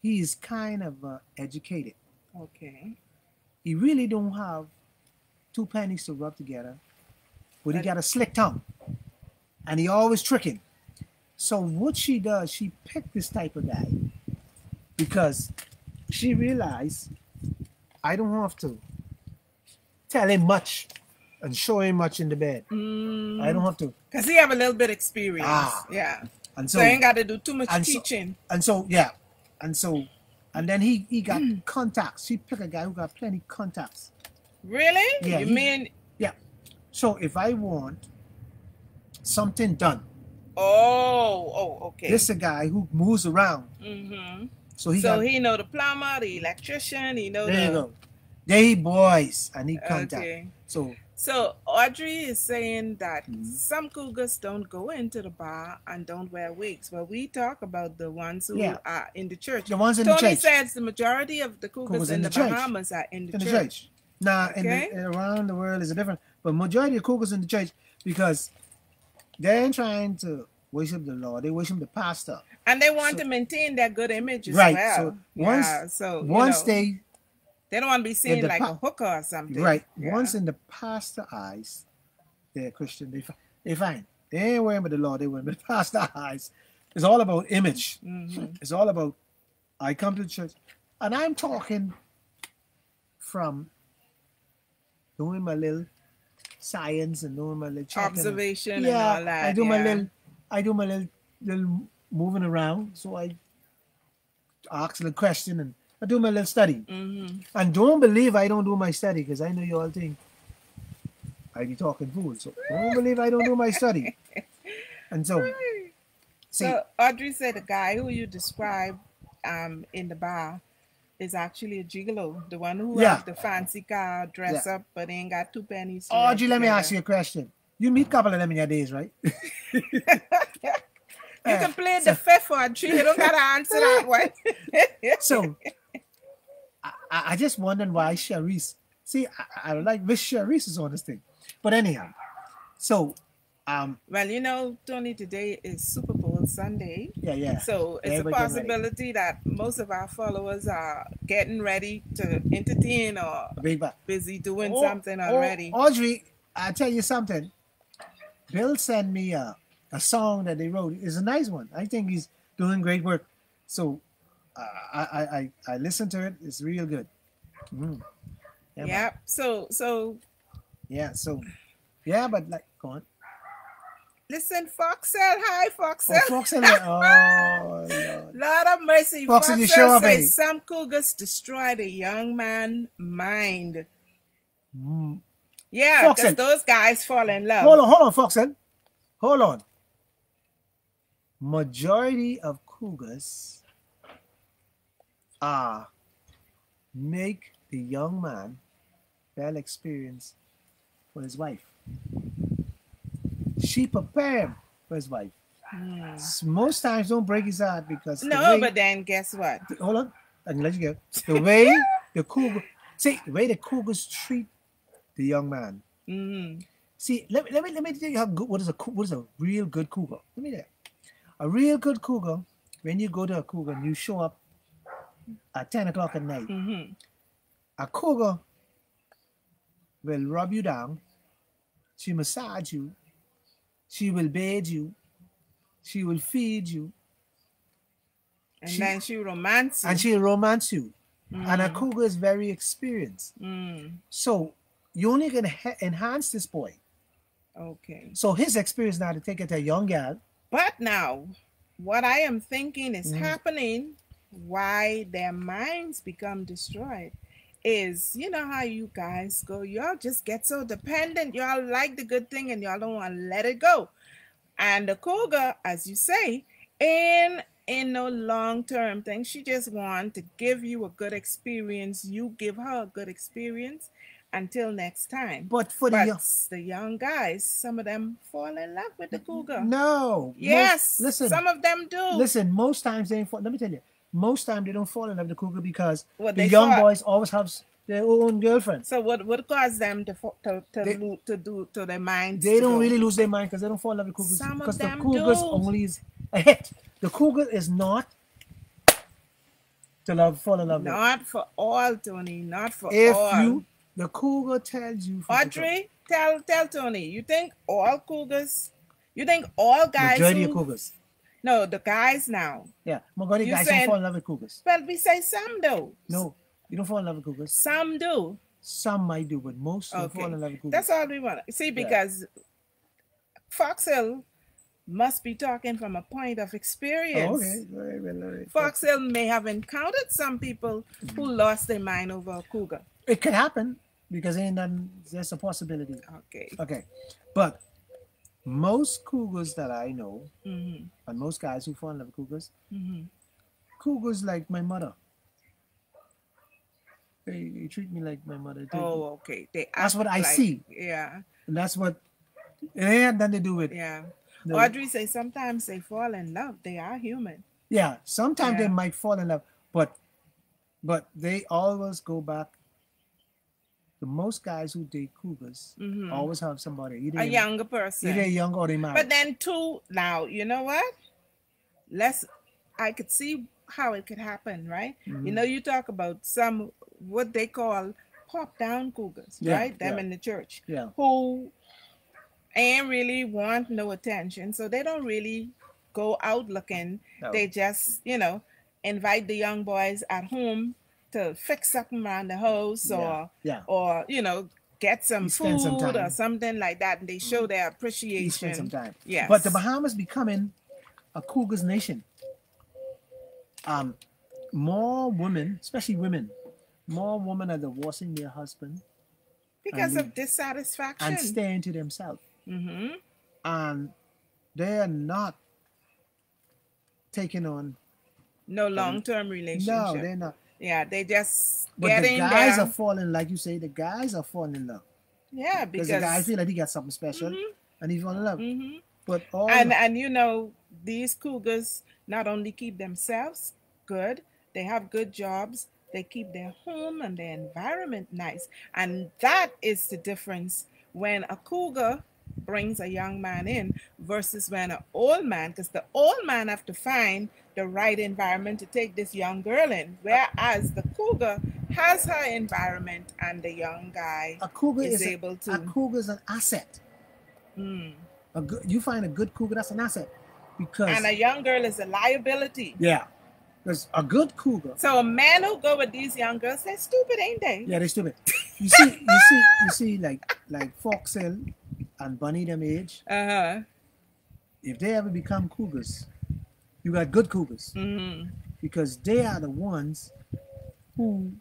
He is kind of educated. Okay. He really don't have two pennies to rub together, but he got a slick tongue, and he always tricking. So what she does, she picked this type of guy because she realized I don't have to tell him much and show him much in the bed. I don't have to. Because he have a little bit experience. Yeah. And So I ain't got to do too much and so- teaching. And then he got contacts. She picked a guy who got plenty contacts. Really? Yeah, You he- mean, So if I want something done, okay. this is a guy who moves around. So he got, he know the plumber, the electrician, he know there you go. They boys, I need contact. Okay. So Audrey is saying that some cougars don't go into the bar and don't wear wigs. But we talk about the ones who are in the church. the ones in the Tony church. says the majority of the cougars in the church. Bahamas are in the In the church. church. Now, Okay. around the world is a different, but majority of cougars in the church because they ain't trying to worship the Lord. They worship the pastor. And they want to maintain their good image as Right. well. So once they don't want to be seen the like a hooker or something. right, Yeah. once in the pastor eyes, they're Christian. They fine. They ain't worrying about the Lord. They worrying about the pastor eyes. It's all about image. It's all about I come to church, and I'm talking from doing my little science and doing my little checking. Observation and Yeah, all that. I do my little moving around. So I ask a question and I do my little study. And don't believe I don't do my study because I know you all think I be talking fool. So don't believe I don't do my study. And so, see, So Audrey said the guy who you described in the bar is actually a gigolo, the one who Yeah. have the fancy car, dress up, but ain't got two pennies. to Audrey, rub let me together. ask you a question. You meet a couple of them in your days, right? You can play the fifth Audrey. You don't gotta answer that one. So, I just wondering why Sharice. See, I like Miss Sharice is on this thing. But anyhow, so, Well, you know, Tony, today is Super Bowl Sunday. yeah. So it's Everybody a getting ready. possibility that most of our followers are getting ready to entertain or A big bag. busy doing something already. Audrey, I tell you something. Bill sent me a song that they wrote. It's a nice one. I think he's doing great work. So I listened to it. It's real good. Yeah, Yep. So Yeah. So yeah, but like, go on. listen, Foxel. Hi, Foxel. Oh, Foxel. Oh, Lord. Lord of mercy. Foxel, you show up, eh? says some cougars destroy the young man mind. Yeah, Foxel. because those guys fall in love. Hold on, Foxel. Hold on. Majority of cougars make the young man well experienced for his wife. She prepare him for his wife. Most times don't break his heart because No, but then guess what? hold on, I can let you go. The way the cougar, see the way the cougars treat the young man. See, let me tell you how good. What is a real good cougar? Let me tell you, a real good cougar. When you go to a cougar and you show up at 10 o'clock at night, a cougar will rub you down. She massage you. She will bathe you. She will feed you. And then she romance you. And she'll romance you. And a cougar is very experienced. So you only can enhance this boy. Okay. So his experience now to take it to a young gal. But now, what I am thinking is happening, why their minds become destroyed, is, you know how you guys go, y'all just get so dependent, y'all like the good thing and y'all don't want to let it go. And the cougar, as you say, in no long-term thing, she just wants to give you a good experience, you give her a good experience until next time. But the young guys, some of them fall in love with the cougar. No. Yes. Listen, some of them do. Listen, most times they fall. Let me tell you, most times they don't fall in love with the cougar because the young boys always have their own girlfriend. So what caused them to their minds? They don't really lose their mind because they don't fall in love with cougars. Because the cougars only is a hit. The cougar is not to fall in love with. Not for all, Tony. Not for all. The cougar tells you. Audrey, tell Tony. You think all cougars? You think all guys? Majority of cougars. No, the guys now. Yeah, majority guys don't fall in love with cougars. Well, we say some do. No, you don't fall in love with cougars. Some do. Some might do, but most don't fall in love with cougars. That's all we want. See, because Foxhill must be talking from a point of experience. Okay, all right. Foxhill may have encountered some people who lost their mind over a cougar. It could happen because there's a possibility. Okay, but most cougars that I know, and most guys who fall in love with cougars, cougars like my mother. They treat me like my mother. Okay. That's what I see. Yeah. And that's what it ain't nothing to do with. Yeah. Audrey says sometimes they fall in love. They are human. Yeah. Sometimes they might fall in love, but they always go back. The most guys who date cougars always have somebody. A younger person. Either young or they married. But then too, now, you know what? I could see how it could happen, right? You know, you talk about some, what they call pop-down cougars, right? Them in the church. Yeah. Who ain't really want no attention. So they don't really go out looking. No. They just, invite the young boys at home to fix something around the house or get some food or something like that, and they show their appreciation. You spend some time. Yes. But the Bahamas becoming a cougars nation. More women, especially women, are divorcing their husband because of dissatisfaction and staying to themselves. And they are not taking on no long-term relationship. No, they're not. Yeah, they just but the guys are falling, like you say, the guys are falling in love. Yeah, because the guy feel like he got something special and he's falling in love. But and these cougars not only keep themselves good, they have good jobs, they keep their home and their environment nice. And that is the difference when a cougar brings a young man in versus when an old man, because the old man have to find the right environment to take this young girl in, whereas the cougar has her environment and the young guy is able to. A cougar is an asset. You find a good cougar, that's an asset. And a young girl is a liability. Yeah. Because a good cougar. So a man who go with these young girls, they're stupid, ain't they? Yeah, they're stupid. You see, like Foxhill and Bunny them age. If they ever become cougars, you got good cougars. Because they are the ones who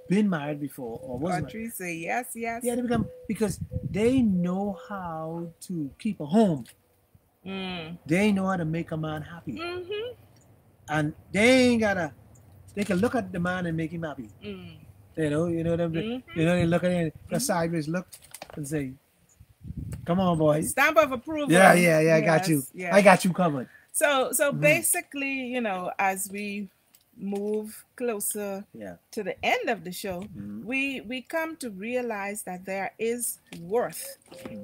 been married before or was married. Say yes. Yeah, they become, because they know how to keep a home. They know how to make a man happy. And they can look at the man and make him happy. You know them. They look at him, the sideways look, and say, Come on, boy. Stamp of approval. Yeah. I got you. Yes. I got you covered. So basically, as we move closer to the end of the show, we come to realize that there is worth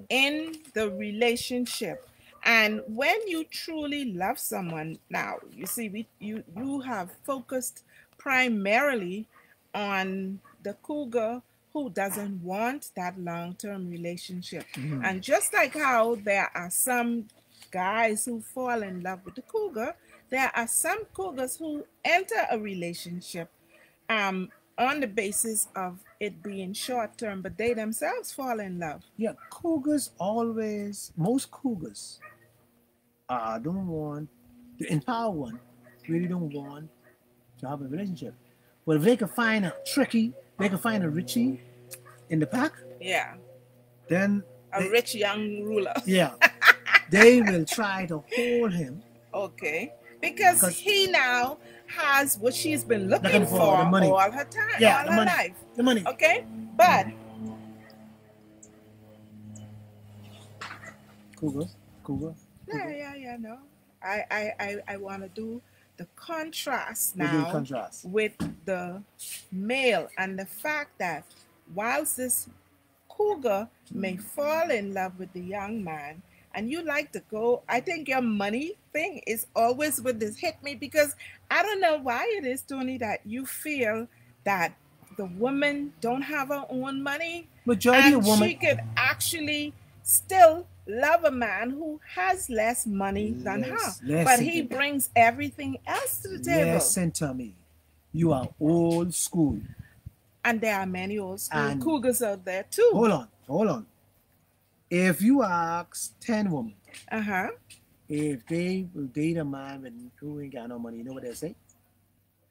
in the relationship. And when you truly love someone, now you see you have focused primarily on the cougar who doesn't want that long-term relationship. And just like how there are some guys who fall in love with the cougar, there are some cougars who enter a relationship on the basis of it being short-term, but they themselves fall in love. Yeah, most cougars don't want, the empowered one really don't want to have a relationship. But if they can find a Richie in the pack, then a rich young ruler. They will try to hold him. Okay. Because he now has what she's been looking for the money. all her time, Yeah, all her life. The money. Okay? But Cougar. Yeah, no. I want to do the contrast now with the male and the fact that whilst this cougar may fall in love with the young man, and you like to go, I think your money thing is always with this hit me, because I don't know why it is, Tony, that you feel that the woman don't have her own money. Majority of women, she could actually still love a man who has less money than her. But he brings everything else to the table. Listen to me. You are old school. And there are many old school cougars out there too. Hold on. If you ask 10 women, if they will date a man who ain't got no money, you know what they'll say?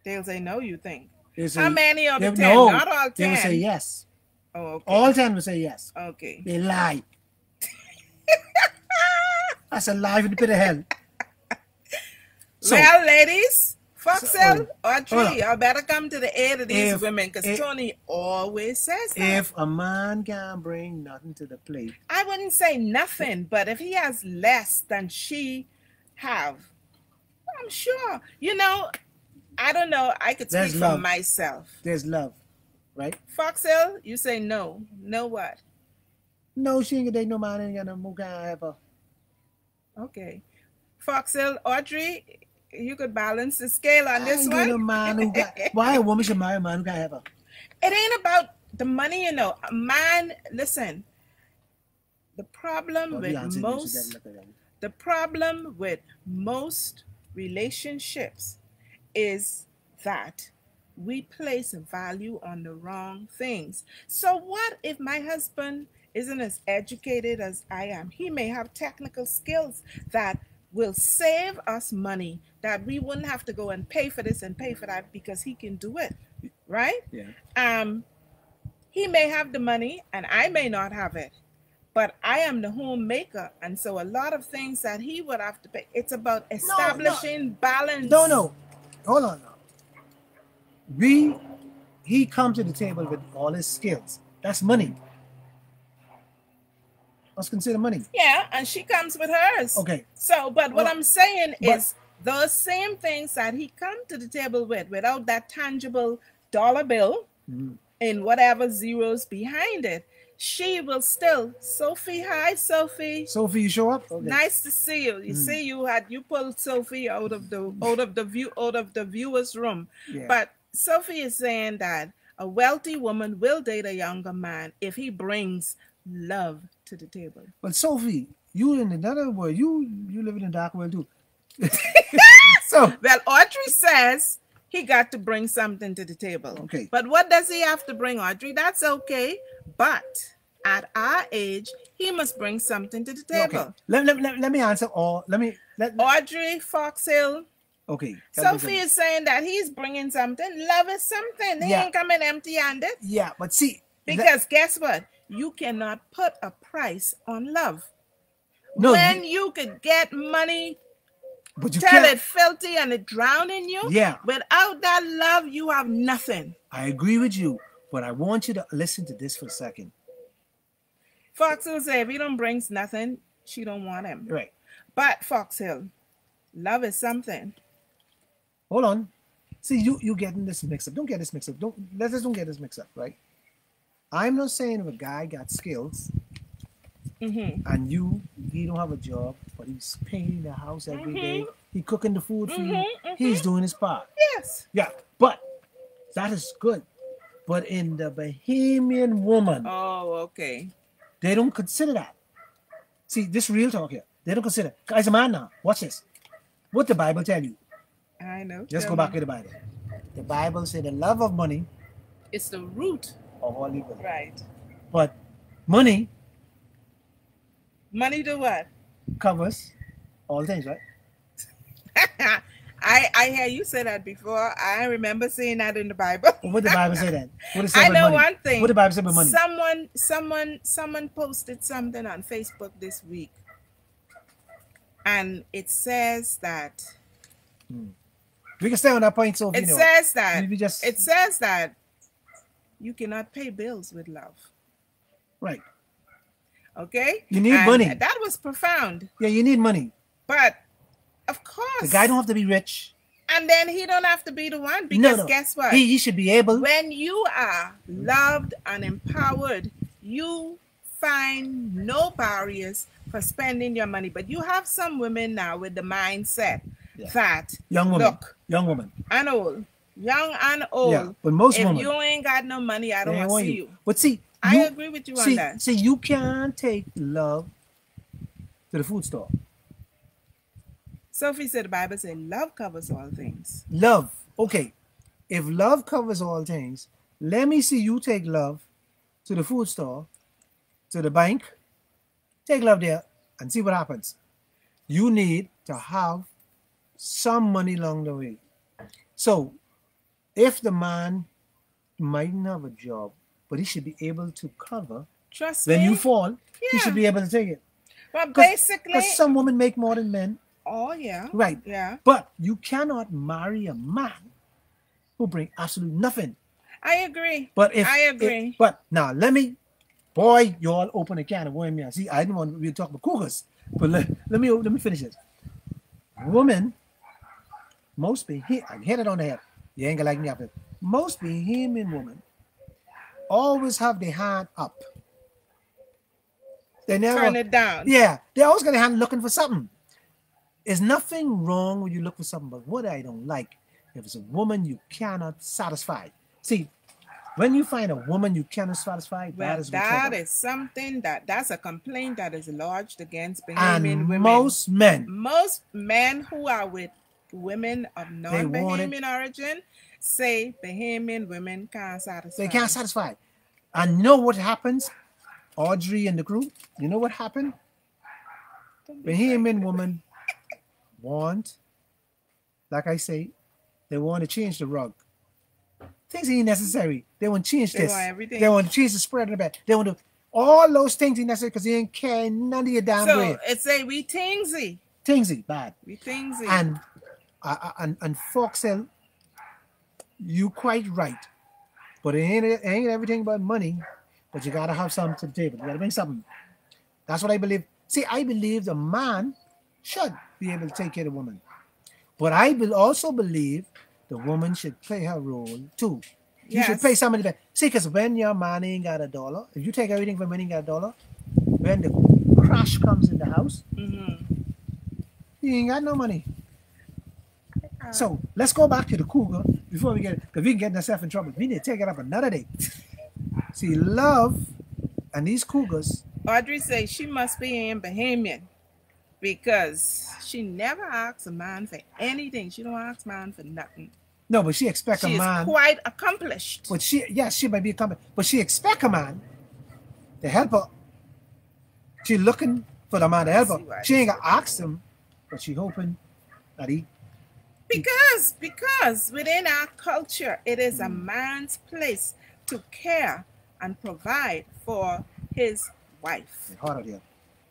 They'll say no, you think? Say, how many of the 10? No, not all 10. They will say yes. Oh, okay. All 10 will say yes. Okay. They lie. That's a lie in the pit of hell. So, well, ladies, Foxel, Audrey, y'all better come to the aid of these women, because Tony always says that. If a man can't bring nothing to the plate. I wouldn't say nothing, but if he has less than she have, I'm sure. I don't know. I could speak for myself. There's love, right? Foxel, you say no. No what? No, she ain't gonna date no man ain't got no more guy ever. Okay. Foxel, Audrey, you could balance the scale on this one. A man who got, why a woman should marry a man who got ever? It ain't about the money, A man, listen. The problem with most relationships is that we place value on the wrong things. So what if my husband isn't as educated as I am? He may have technical skills that will save us money, that we wouldn't have to go and pay for this and pay for that because he can do it, right? Yeah. He may have the money and I may not have it, but I am the homemaker, and so a lot of things that he would have to pay. It's about establishing balance. No. Hold on now. He comes to the table with all his skills. That's money. Let's consider money. Yeah, and she comes with hers. Okay. So, but what I'm saying is those same things that he come to the table with, without that tangible dollar bill in whatever zeros behind it, she will still. Sophie, hi Sophie. Sophie, you show up? Okay. Nice to see you. You see, you pulled Sophie out of the viewer's room. Yeah. But Sophie is saying that a wealthy woman will date a younger man if he brings love to the table. But Sophie, you in another world, you live in a dark world too. So well, Audrey says he got to bring something to the table. Okay. But what does he have to bring, Audrey? That's okay. But at our age, he must bring something to the table. Okay. Let me answer all. Audrey Foxhill. Okay. Sophie is saying that he's bringing something. Love is something. He ain't coming empty-handed. Yeah, but see. Because guess what? You cannot put a price on love. No, when you could get money, but you tell it filthy and it drown in you. Yeah. Without that love, you have nothing. I agree with you, but I want you to listen to this for a second. Fox will say if he don't brings nothing, she don't want him. Right. But Foxhill, love is something. Hold on. See, you getting this mixed up. Don't get this mixed up. Don't get this mixed up, right? I'm not saying if a guy got skills and he don't have a job, but he's painting the house every day. He cooking the food for you. He's doing his part. Yes. Yeah, but that is good. But in the Bahamian woman, Oh, okay. they don't consider that. See, this real talk here. They don't consider. Guy's a man now. Watch this. What the Bible tell you? I know. Let's go back to the Bible. The Bible said the love of money It's the root. of all evil. Right. But money Money do what? covers all things, right? I hear you say that before. I remember seeing that in the Bible. What the Bible say then? What it say I about know money? one thing. What the Bible say about money? Someone posted something on Facebook this week, and it says that We can stay on that point, so it says that we just it says that you cannot pay bills with love. right. Okay, You need And money. That was profound, Yeah, you need money. but of course, The guy don't have to be rich. and then he don't have to be the one because No. guess what? He should be able. When you are loved and empowered, you find no barriers for spending your money. But you have some women now with the mindset that Young woman. look, Young woman. and old, young and old. Yeah, but most if women, you ain't got no money, I don't they want want to see you. But see, I you- agree with you see, on that. See, you can't take love to the food store. Sophie said the Bible said love covers all things. Love. Okay. If love covers all things, let me see you take love to the food store, to the bank. Take love there and see what happens. You need to have some money along the way. So, if the man mightn't have a job, but he should be able to cover, Trust when me. you fall, he Yeah. should be able to take it. But basically, Because some women make more than men. oh yeah, Right. yeah. But you cannot marry a man who bring absolutely nothing. I agree. But if I agree. but now let me, boy, you all open a can of worms here. See, I didn't want to talk about cougars, but let me finish this. Women, most I hit it on the head. You ain't gonna like me after. Most Bahamian women always have their hand up. They never Turn it down. Yeah, they always got their hand looking for something. There's nothing wrong when you look for something, but what I don't like, if it's a woman you cannot satisfy. See, when you find a woman you cannot satisfy, Well, that is that is something that's a complaint that is lodged against Bahamian and women. most men who are with women of want non-Bahamian origin say Bahamian women can't satisfy. they can't satisfy. And you know what happens? Audrey and the crew, you know what happened? Bahamian woman want, like I say, they want to change the rug. Things ain't necessary. They want to change They this. want everything. They want to change the spread in the bed. They want to all those things ain't necessary because they ain't care none of your damn So grade. it's a we thingsy. Thingsy, bad. We thingsy. And Foxhill, you quite right. But it ain't everything about money. But you gotta have something to the table. You gotta bring something. That's what I believe. See, I believe the man should be able to take care of the woman. But I will also believe the woman should play her role too. You should Yes. pay somebody back. See, because when your man ain't got $1, if you take everything from when he got $1, when the crash comes in the house, he ain't got no money. So let's go back to the cougar before we get, because we can get ourselves in trouble. We need to take it up another day. See, love and these cougars. Audrey says she must be in Bahamian because she never asks a man for anything. She don't ask man for nothing. No, but she expect She a is man. quite accomplished. But she might be a company, but she expect a man to help her. She looking for the man to help See her. why She ain't gonna ask him, but she hoping that he. Because within our culture, it is a man's place to care and provide for his wife. Harder there.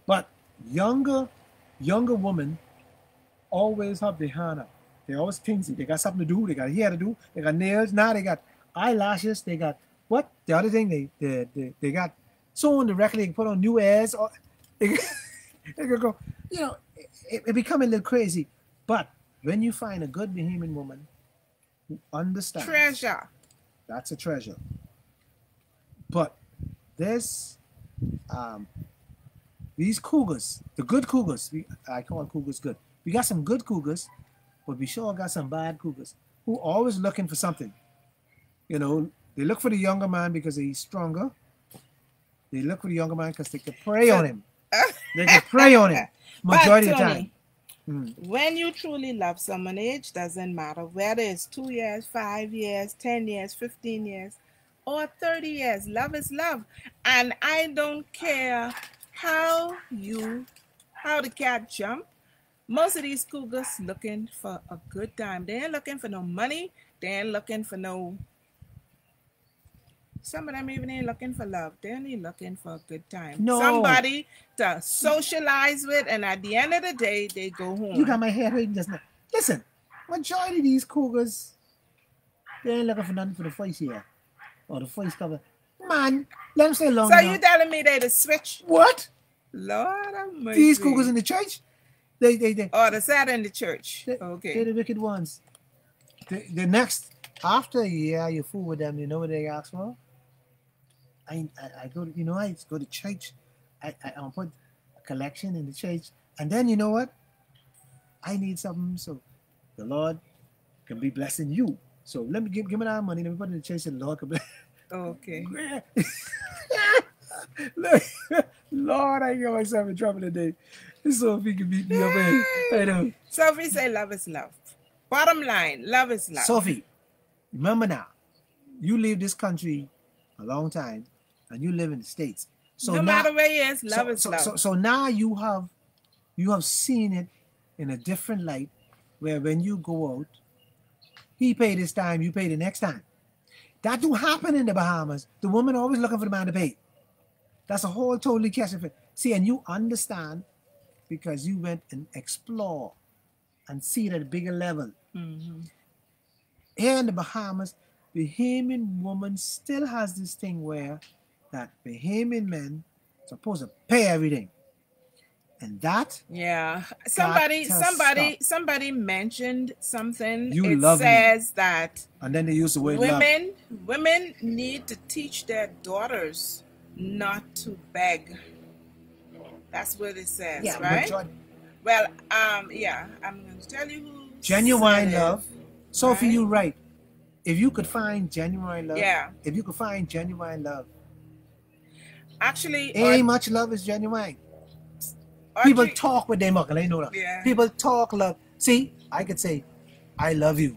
But younger women always have their hand up. They always thingsy. They got something to do. They got hair to do. They got nails. Now they got eyelashes. They got what? The other thing they got So on the record, they can put on new airs, or they could go, you know, it become a little crazy. But when you find a good Bahamian woman who understands, Treasure. that's a treasure. But there's these cougars, the good cougars. I call cougars good. We got some good cougars, but we sure got some bad cougars who always looking for something. You know, they look for the younger man because he's stronger. They look for the younger man because they can prey on him. They can prey on him majority of the time. When you truly love someone, age doesn't matter. Whether it's 2 years, 5 years, 10 years, 15 years, or 30 years. Love is love. And I don't care how the cat jump. Most of these cougars looking for a good time. They ain't looking for no money. They ain't looking for no... Some of them even ain't looking for love. They're only looking for a good time. No. Somebody to socialize with, and at the end of the day, they go home. You got my head hurting just now. Listen, majority of these cougars, they ain't looking for nothing for the face here. Or the face cover. Man, let them stay long So enough. you telling me they the switch? What? Lord have mercy. These cougars in the church? They Oh, the sat in the church. they're Okay. the wicked ones. The next, after a year, you fool with them, you know what they ask for? I go to, you know, I go to church. I put a collection in the church. And then, you know what? I need something so the Lord can be blessing you. So let me give me that money. Let me put it in the church and the Lord can bless. Okay. Look, Lord, I get myself in trouble today. So if he can beat me up, I know. Sophie say love is love. Bottom line, love is love. Sophie, remember now, you leave this country a long time, and you live in the States. So no now, matter where he is, love is love. So now you have seen it in a different light, where when you go out, he pay this time, you pay the next time. That do happen in the Bahamas. The woman always looking for the man to pay. That's a whole totally catch of it. See, and you understand because you went and explore and see it at a bigger level. Mm-hmm. Here in the Bahamas, Bahamian woman still has this thing where that Bahamian men supposed to pay everything. And that Yeah. got Somebody mentioned something. You it love me. says that and then they use the word love. women need to teach their daughters not to beg. That's what it says, Yeah, right? majority- Well, yeah, I'm going to tell you who Genuine said it. love. Sophie, Right. you're right. If you could find genuine love, Yeah. if you could find genuine love, Actually, ain't much love is genuine. People talk with their muckle, ain't no love. Yeah. People talk love. See, I could say, I love you.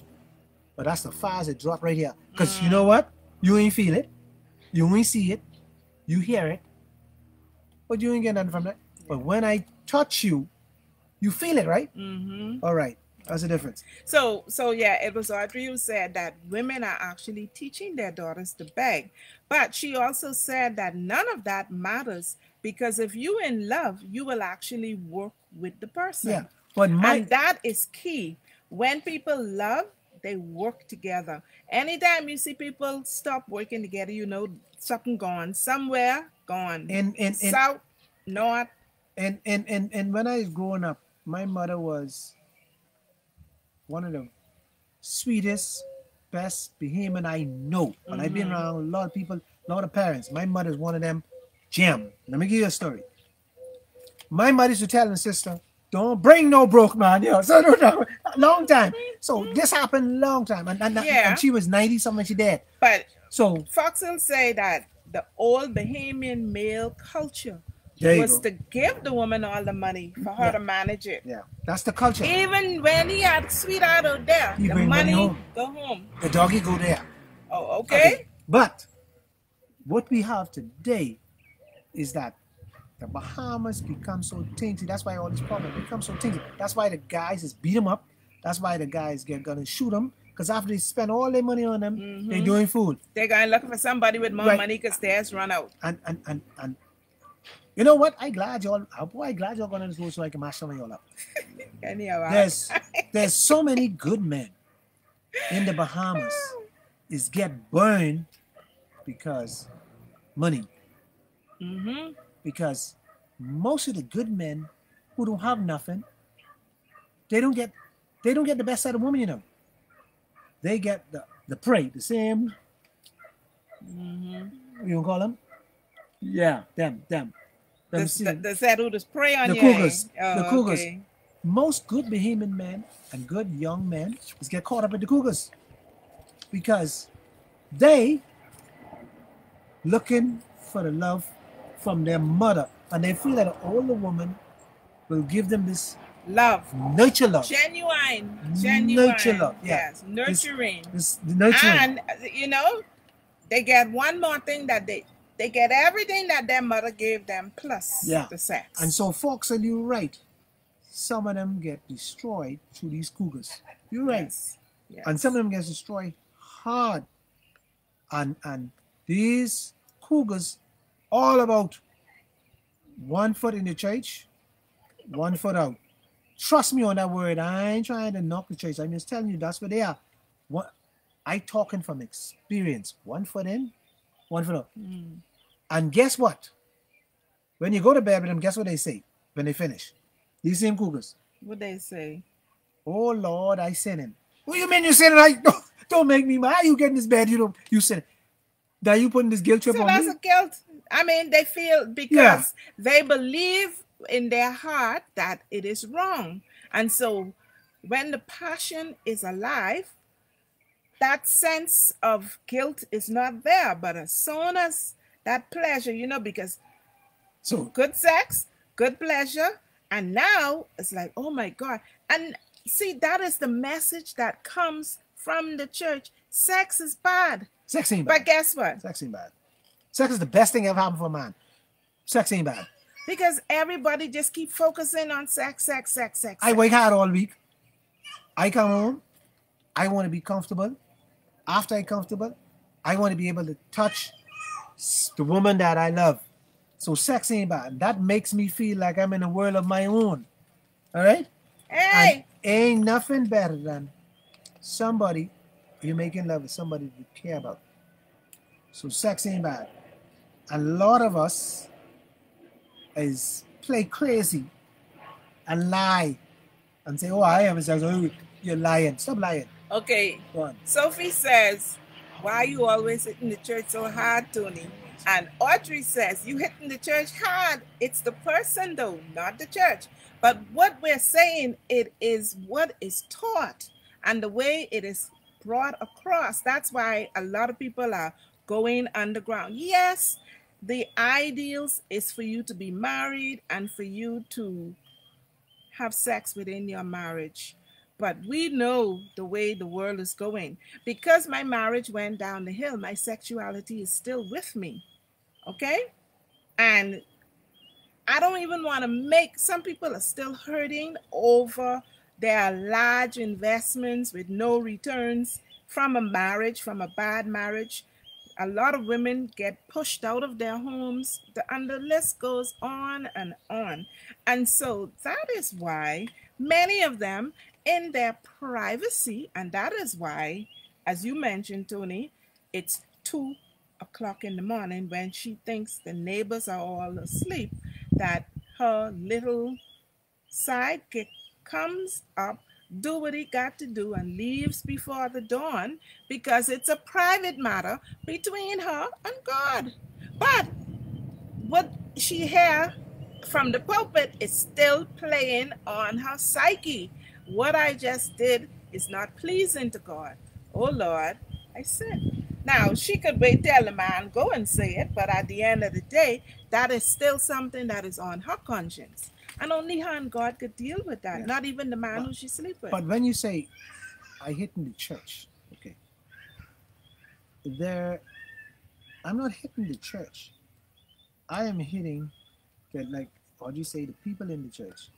But that's the far as it drop right here. Because you know what? You ain't feel it. You ain't see it. You hear it. But you ain't get nothing from that. But when I touch you, you feel it, right? Mm-hmm. All right. That's the difference. So yeah, it was Audrey who said that women are actually teaching their daughters to beg. But she also said that none of that matters because if you're in love, you will actually work with the person. Yeah. But And that is key. When people love, they work together. Anytime you see people stop working together, you know something gone. Somewhere gone. South, north. And when I was growing up, my mother was one of the sweetest, best Bahamian I know. But I've been around a lot of people, a lot of parents. My mother's one of them. Jam. Let me give you a story. My mother used to tell her sister, don't bring no broke man. Yeah. So long time. So this happened long time. And she was 90 something when she dead. But so Fox will say that the old Bahamian male culture was to give the woman all the money for her to manage it. Yeah, that's the culture. Even when he had sweetheart out there, He the bring money home. go home. The doggy go there. Oh, okay. But what we have today is that the Bahamas become so tainted. That's why all these problems become so tainted. That's why the guys is beat them up. That's why the guys get gonna shoot them. Because after they spend all their money on them, they're doing food. They're going looking for somebody with more money because theirs run out. And you know what? I glad y'all going to this road so I can mash some of y'all up. Anyhow, There's so many good men in the Bahamas is get burned because money. Mm-hmm. Because most of the good men who don't have nothing, they don't get the best side of woman, you know. They get the prey, the same. Mm-hmm. You call them? Yeah, them. The set who just prey on The you. cougars. Oh, The cougars. okay. Most good Bahamian men and good young men is get caught up with the cougars because they looking for the love from their mother, and they feel that an older woman will give them this Love. nurture love. Genuine. Nurture love. Yeah. Yes. Nurturing. This nurturing. And you know, they get one more thing that they get everything that their mother gave them plus the sex. And so Fox and you're right. Some of them get destroyed through these cougars. You're right. Yes. And some of them get destroyed hard. And these cougars all about 1 foot in the church, 1 foot out. Trust me on that word. I ain't trying to knock the church. I'm just telling you that's what they are. I talking from experience. 1 foot in, 1 foot out. And guess what? When you go to bed with them, guess what they say when they finish? These same cougars. What they say? Oh Lord, I sent him. What you mean you sent it? Don't make me mad. How you getting this bad? You sent it. Now you putting this guilt trip on me? So that's a guilt. I mean, they feel because they believe in their heart that it is wrong. And so when the passion is alive, that sense of guilt is not there. But as soon as that pleasure, you know, because so good sex, good pleasure, and now it's like, oh my God. And see, that is the message that comes from the church. Sex is bad. Sex ain't bad. But guess what? Sex ain't bad. Sex is the best thing ever happened for a man. Sex ain't bad. Because everybody just keep focusing on sex. I work hard all week. I come home. I want to be comfortable. After I'm comfortable, I want to be able to touch the woman that I love. So sex ain't bad. That makes me feel like I'm in a world of my own. All right? Hey! And ain't nothing better than somebody you're making love with, somebody you care about. So sex ain't bad. A lot of us is play crazy and lie and say, oh, I have sex. Oh, you're lying. Stop lying. Okay. Go on. Sophie says, why are you always hitting the church so hard, Tony? And Audrey says, you hitting the church hard. It's the person, though, not the church. But what we're saying, it is what is taught and the way it is brought across. That's why a lot of people are going underground. Yes, the ideals is for you to be married and for you to have sex within your marriage. But we know the way the world is going. Because my marriage went down the hill, my sexuality is still with me. Okay? And I don't even want to make, some people are still hurting over their large investments with no returns from a marriage, from a bad marriage. A lot of women get pushed out of their homes, and the list goes on and on. And so that is why many of them in their privacy, and that is why, as you mentioned, Tony, it's 2 o'clock in the morning when she thinks the neighbors are all asleep, that her little sidekick comes up, do what he got to do, and leaves before the dawn because it's a private matter between her and God. But what she hears from the pulpit is still playing on her psyche. What I just did is not pleasing to God. Oh Lord, I sinned. Now, she could wait till the man go and say it, but at the end of the day, that is still something that is on her conscience. And only her and God could deal with that, not even the man who she sleep with. But when you say, I hit in the church, okay, I'm not hitting the church. I am hitting, like, what do you say, the people in the church.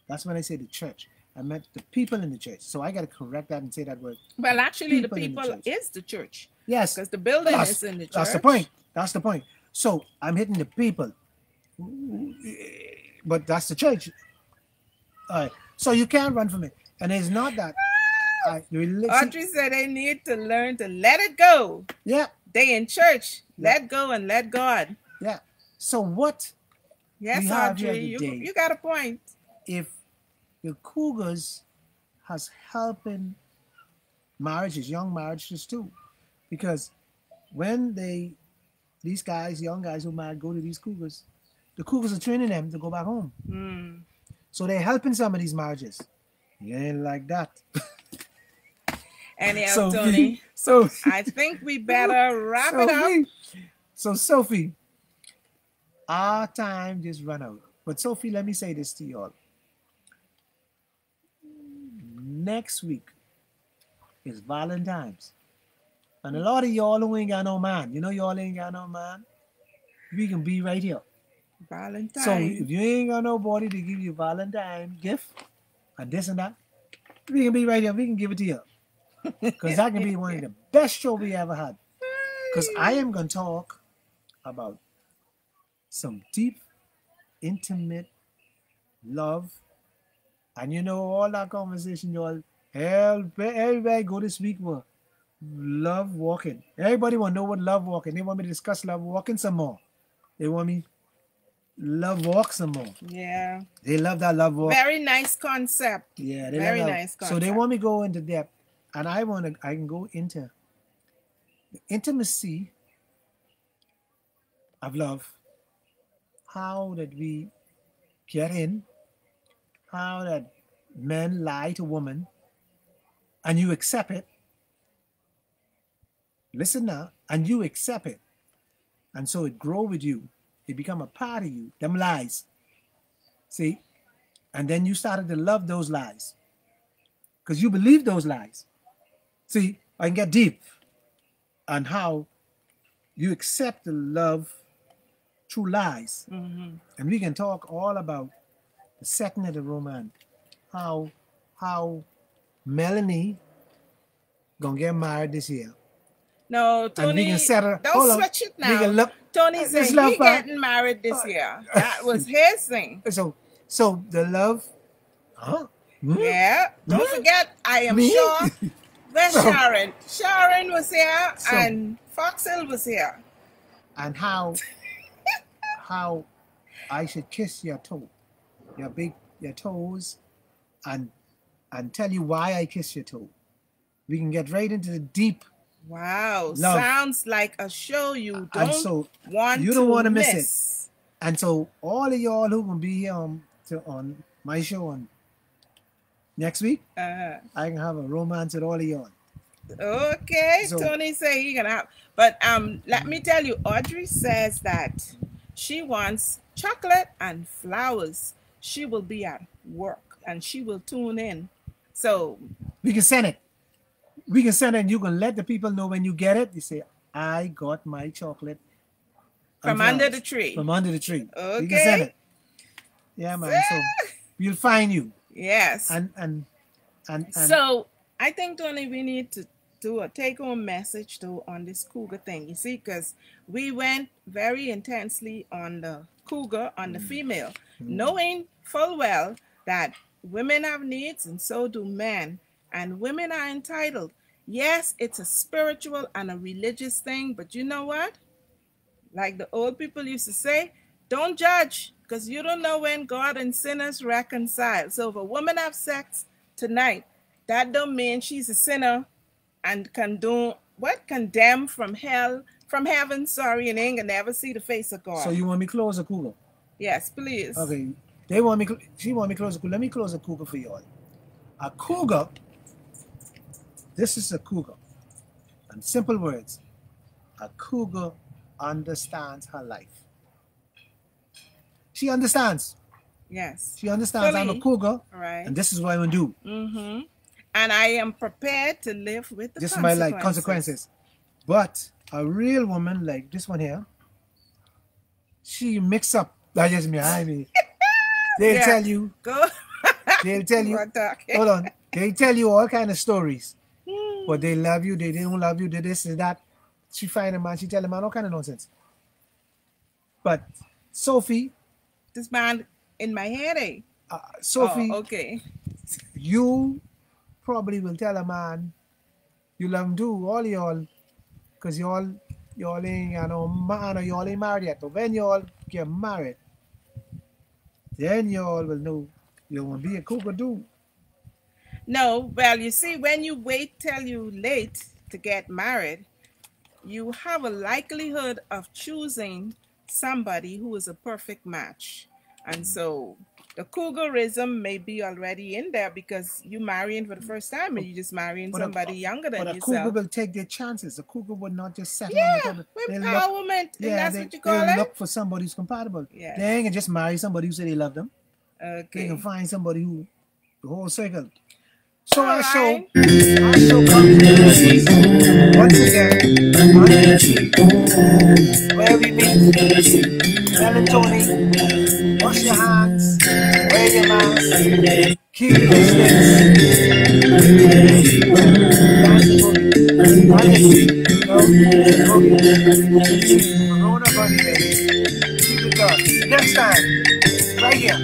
That's when I say the church. I meant the people in the church. So I got to correct that and say that word. Well, actually, the people is the church. Yes. Because the building is in the church. That's the point. That's the point. So I'm hitting the people. But that's the church. All right. So you can't run from it. And it's not that. Audrey said they need to learn to let it go. Yeah. They in church. Let go and let God. Yeah. So what Yes, we have here Audrey, today, you got a point. if the Cougars has helping marriages, young marriages too, because when these guys, young guys who might go to these Cougars, the Cougars are training them to go back home. Mm. So they're helping some of these marriages. You ain't like that. Anyhow, Sophie, Tony, Sophie, I think we better wrap it up. Sophie. So Sophie, our time just run out. But Sophie, let me say this to y'all. Next week is Valentine's. And a lot of y'all who ain't got no man, you know y'all ain't got no man, we can be right here. Valentine. So if you ain't got nobody to give you Valentine gift and this and that, we can be right here. We can give it to you. Because that can be one of the best show we ever had. Because I am going to talk about some deep, intimate love. And you know, all that conversation, y'all, everybody go this week for love walking. Everybody want to know what love walking. They want me to discuss love walking some more. They want me love walk some more. Yeah. They love that love walk. Very nice concept. Yeah, they Very love that. nice concept. So they want me to go into depth. And I can go into the intimacy of love. How that we get in, how that men lie to women, and you accept it. Listen now, and you accept it. And so it grow with you. It become a part of you, them lies. See? And then you started to love those lies. Because you believe those lies. See, I can get deep on how you accept the love through lies. Mm-hmm. And we can talk all about the second of the romance. How Melanie gonna get married this year. No, Tony, and we can set her, don't switch it now. We can look, Tony said this he love part. getting married this year. That was his thing. So the love, huh? Yeah. Don't forget, I am Me? sure. Where's So- Sharon? Sharon was here So- and Foxhill was here. And how I should kiss your toe, your toes, and tell you why I kiss your toe. We can get right into the deep. Wow. Love. Sounds like a show you And don't so want you don't to want to miss it. And so all of y'all who can be here on my show on next week, I can have a romance with all of y'all. Okay, So- Tony say he gonna have, but let me tell you, Audrey says that she wants chocolate and flowers. She will be at work and she will tune in. So We can send it. We can send it, and you can let the people know when you get it. You say, I got my chocolate and from under flowers the tree. From under the tree. Okay. We can send it. Yeah, man. So we'll find you. Yes. And So I think, Tony, we need to do a take-home message though on this cougar thing. You see, because we went very intensely on the cougar, on the female, knowing full well that women have needs and so do men, and women are entitled. Yes, it's a spiritual and a religious thing, but you know what? Like the old people used to say, don't judge, because you don't know when God and sinners reconcile. So if a woman have sex tonight, that don't mean she's a sinner and condemned from heaven, sorry, and ain't gonna never see the face of God. so you want me close a cougar? Yes, please. Okay. She want me close a cougar. Let me close a cougar for y'all. A cougar, this is a cougar. In simple words, a cougar understands her life. She understands. Yes. She understands I'm a Fully. cougar, Right. and this is what I'm gonna do. Mm-hmm. And I am prepared to live with the This is my life consequences. But a real woman like this one here, she mix up. That just me. I mean, they'll Yeah. tell you. Go. They'll tell you. We're talking. Hold on. They tell you all kind of stories. But they love you. They don't love you. They this and that. She find a man. She tell a man all kind of nonsense. But Sophie, This man in my head, eh? Sophie, Oh, okay. you probably will tell a man you love him too, all y'all, because y'all ain't, you know, man, or y'all ain't married yet. But when y'all get married, then you all will know you want to be a cougar dude. No, well, you see, when you wait till you late to get married, you have a likelihood of choosing somebody who is a perfect match. And so the cougarism may be already in there because you marrying for the first time and you just marrying somebody younger than yourself. But a cougar will take their chances. A cougar would not just settle on the cougar. Empowerment. That's what you call it. They'll look for somebody who's compatible. Yeah. They ain't gonna just marry somebody who say they love them. Okay. They can find somebody who the whole circle. So our show comes once again where we meet Mel Tony. Wash your hands, wear your mask, keep your distance, dance the boogie, Corona bunny, baby. Keep it going. Next time, right here.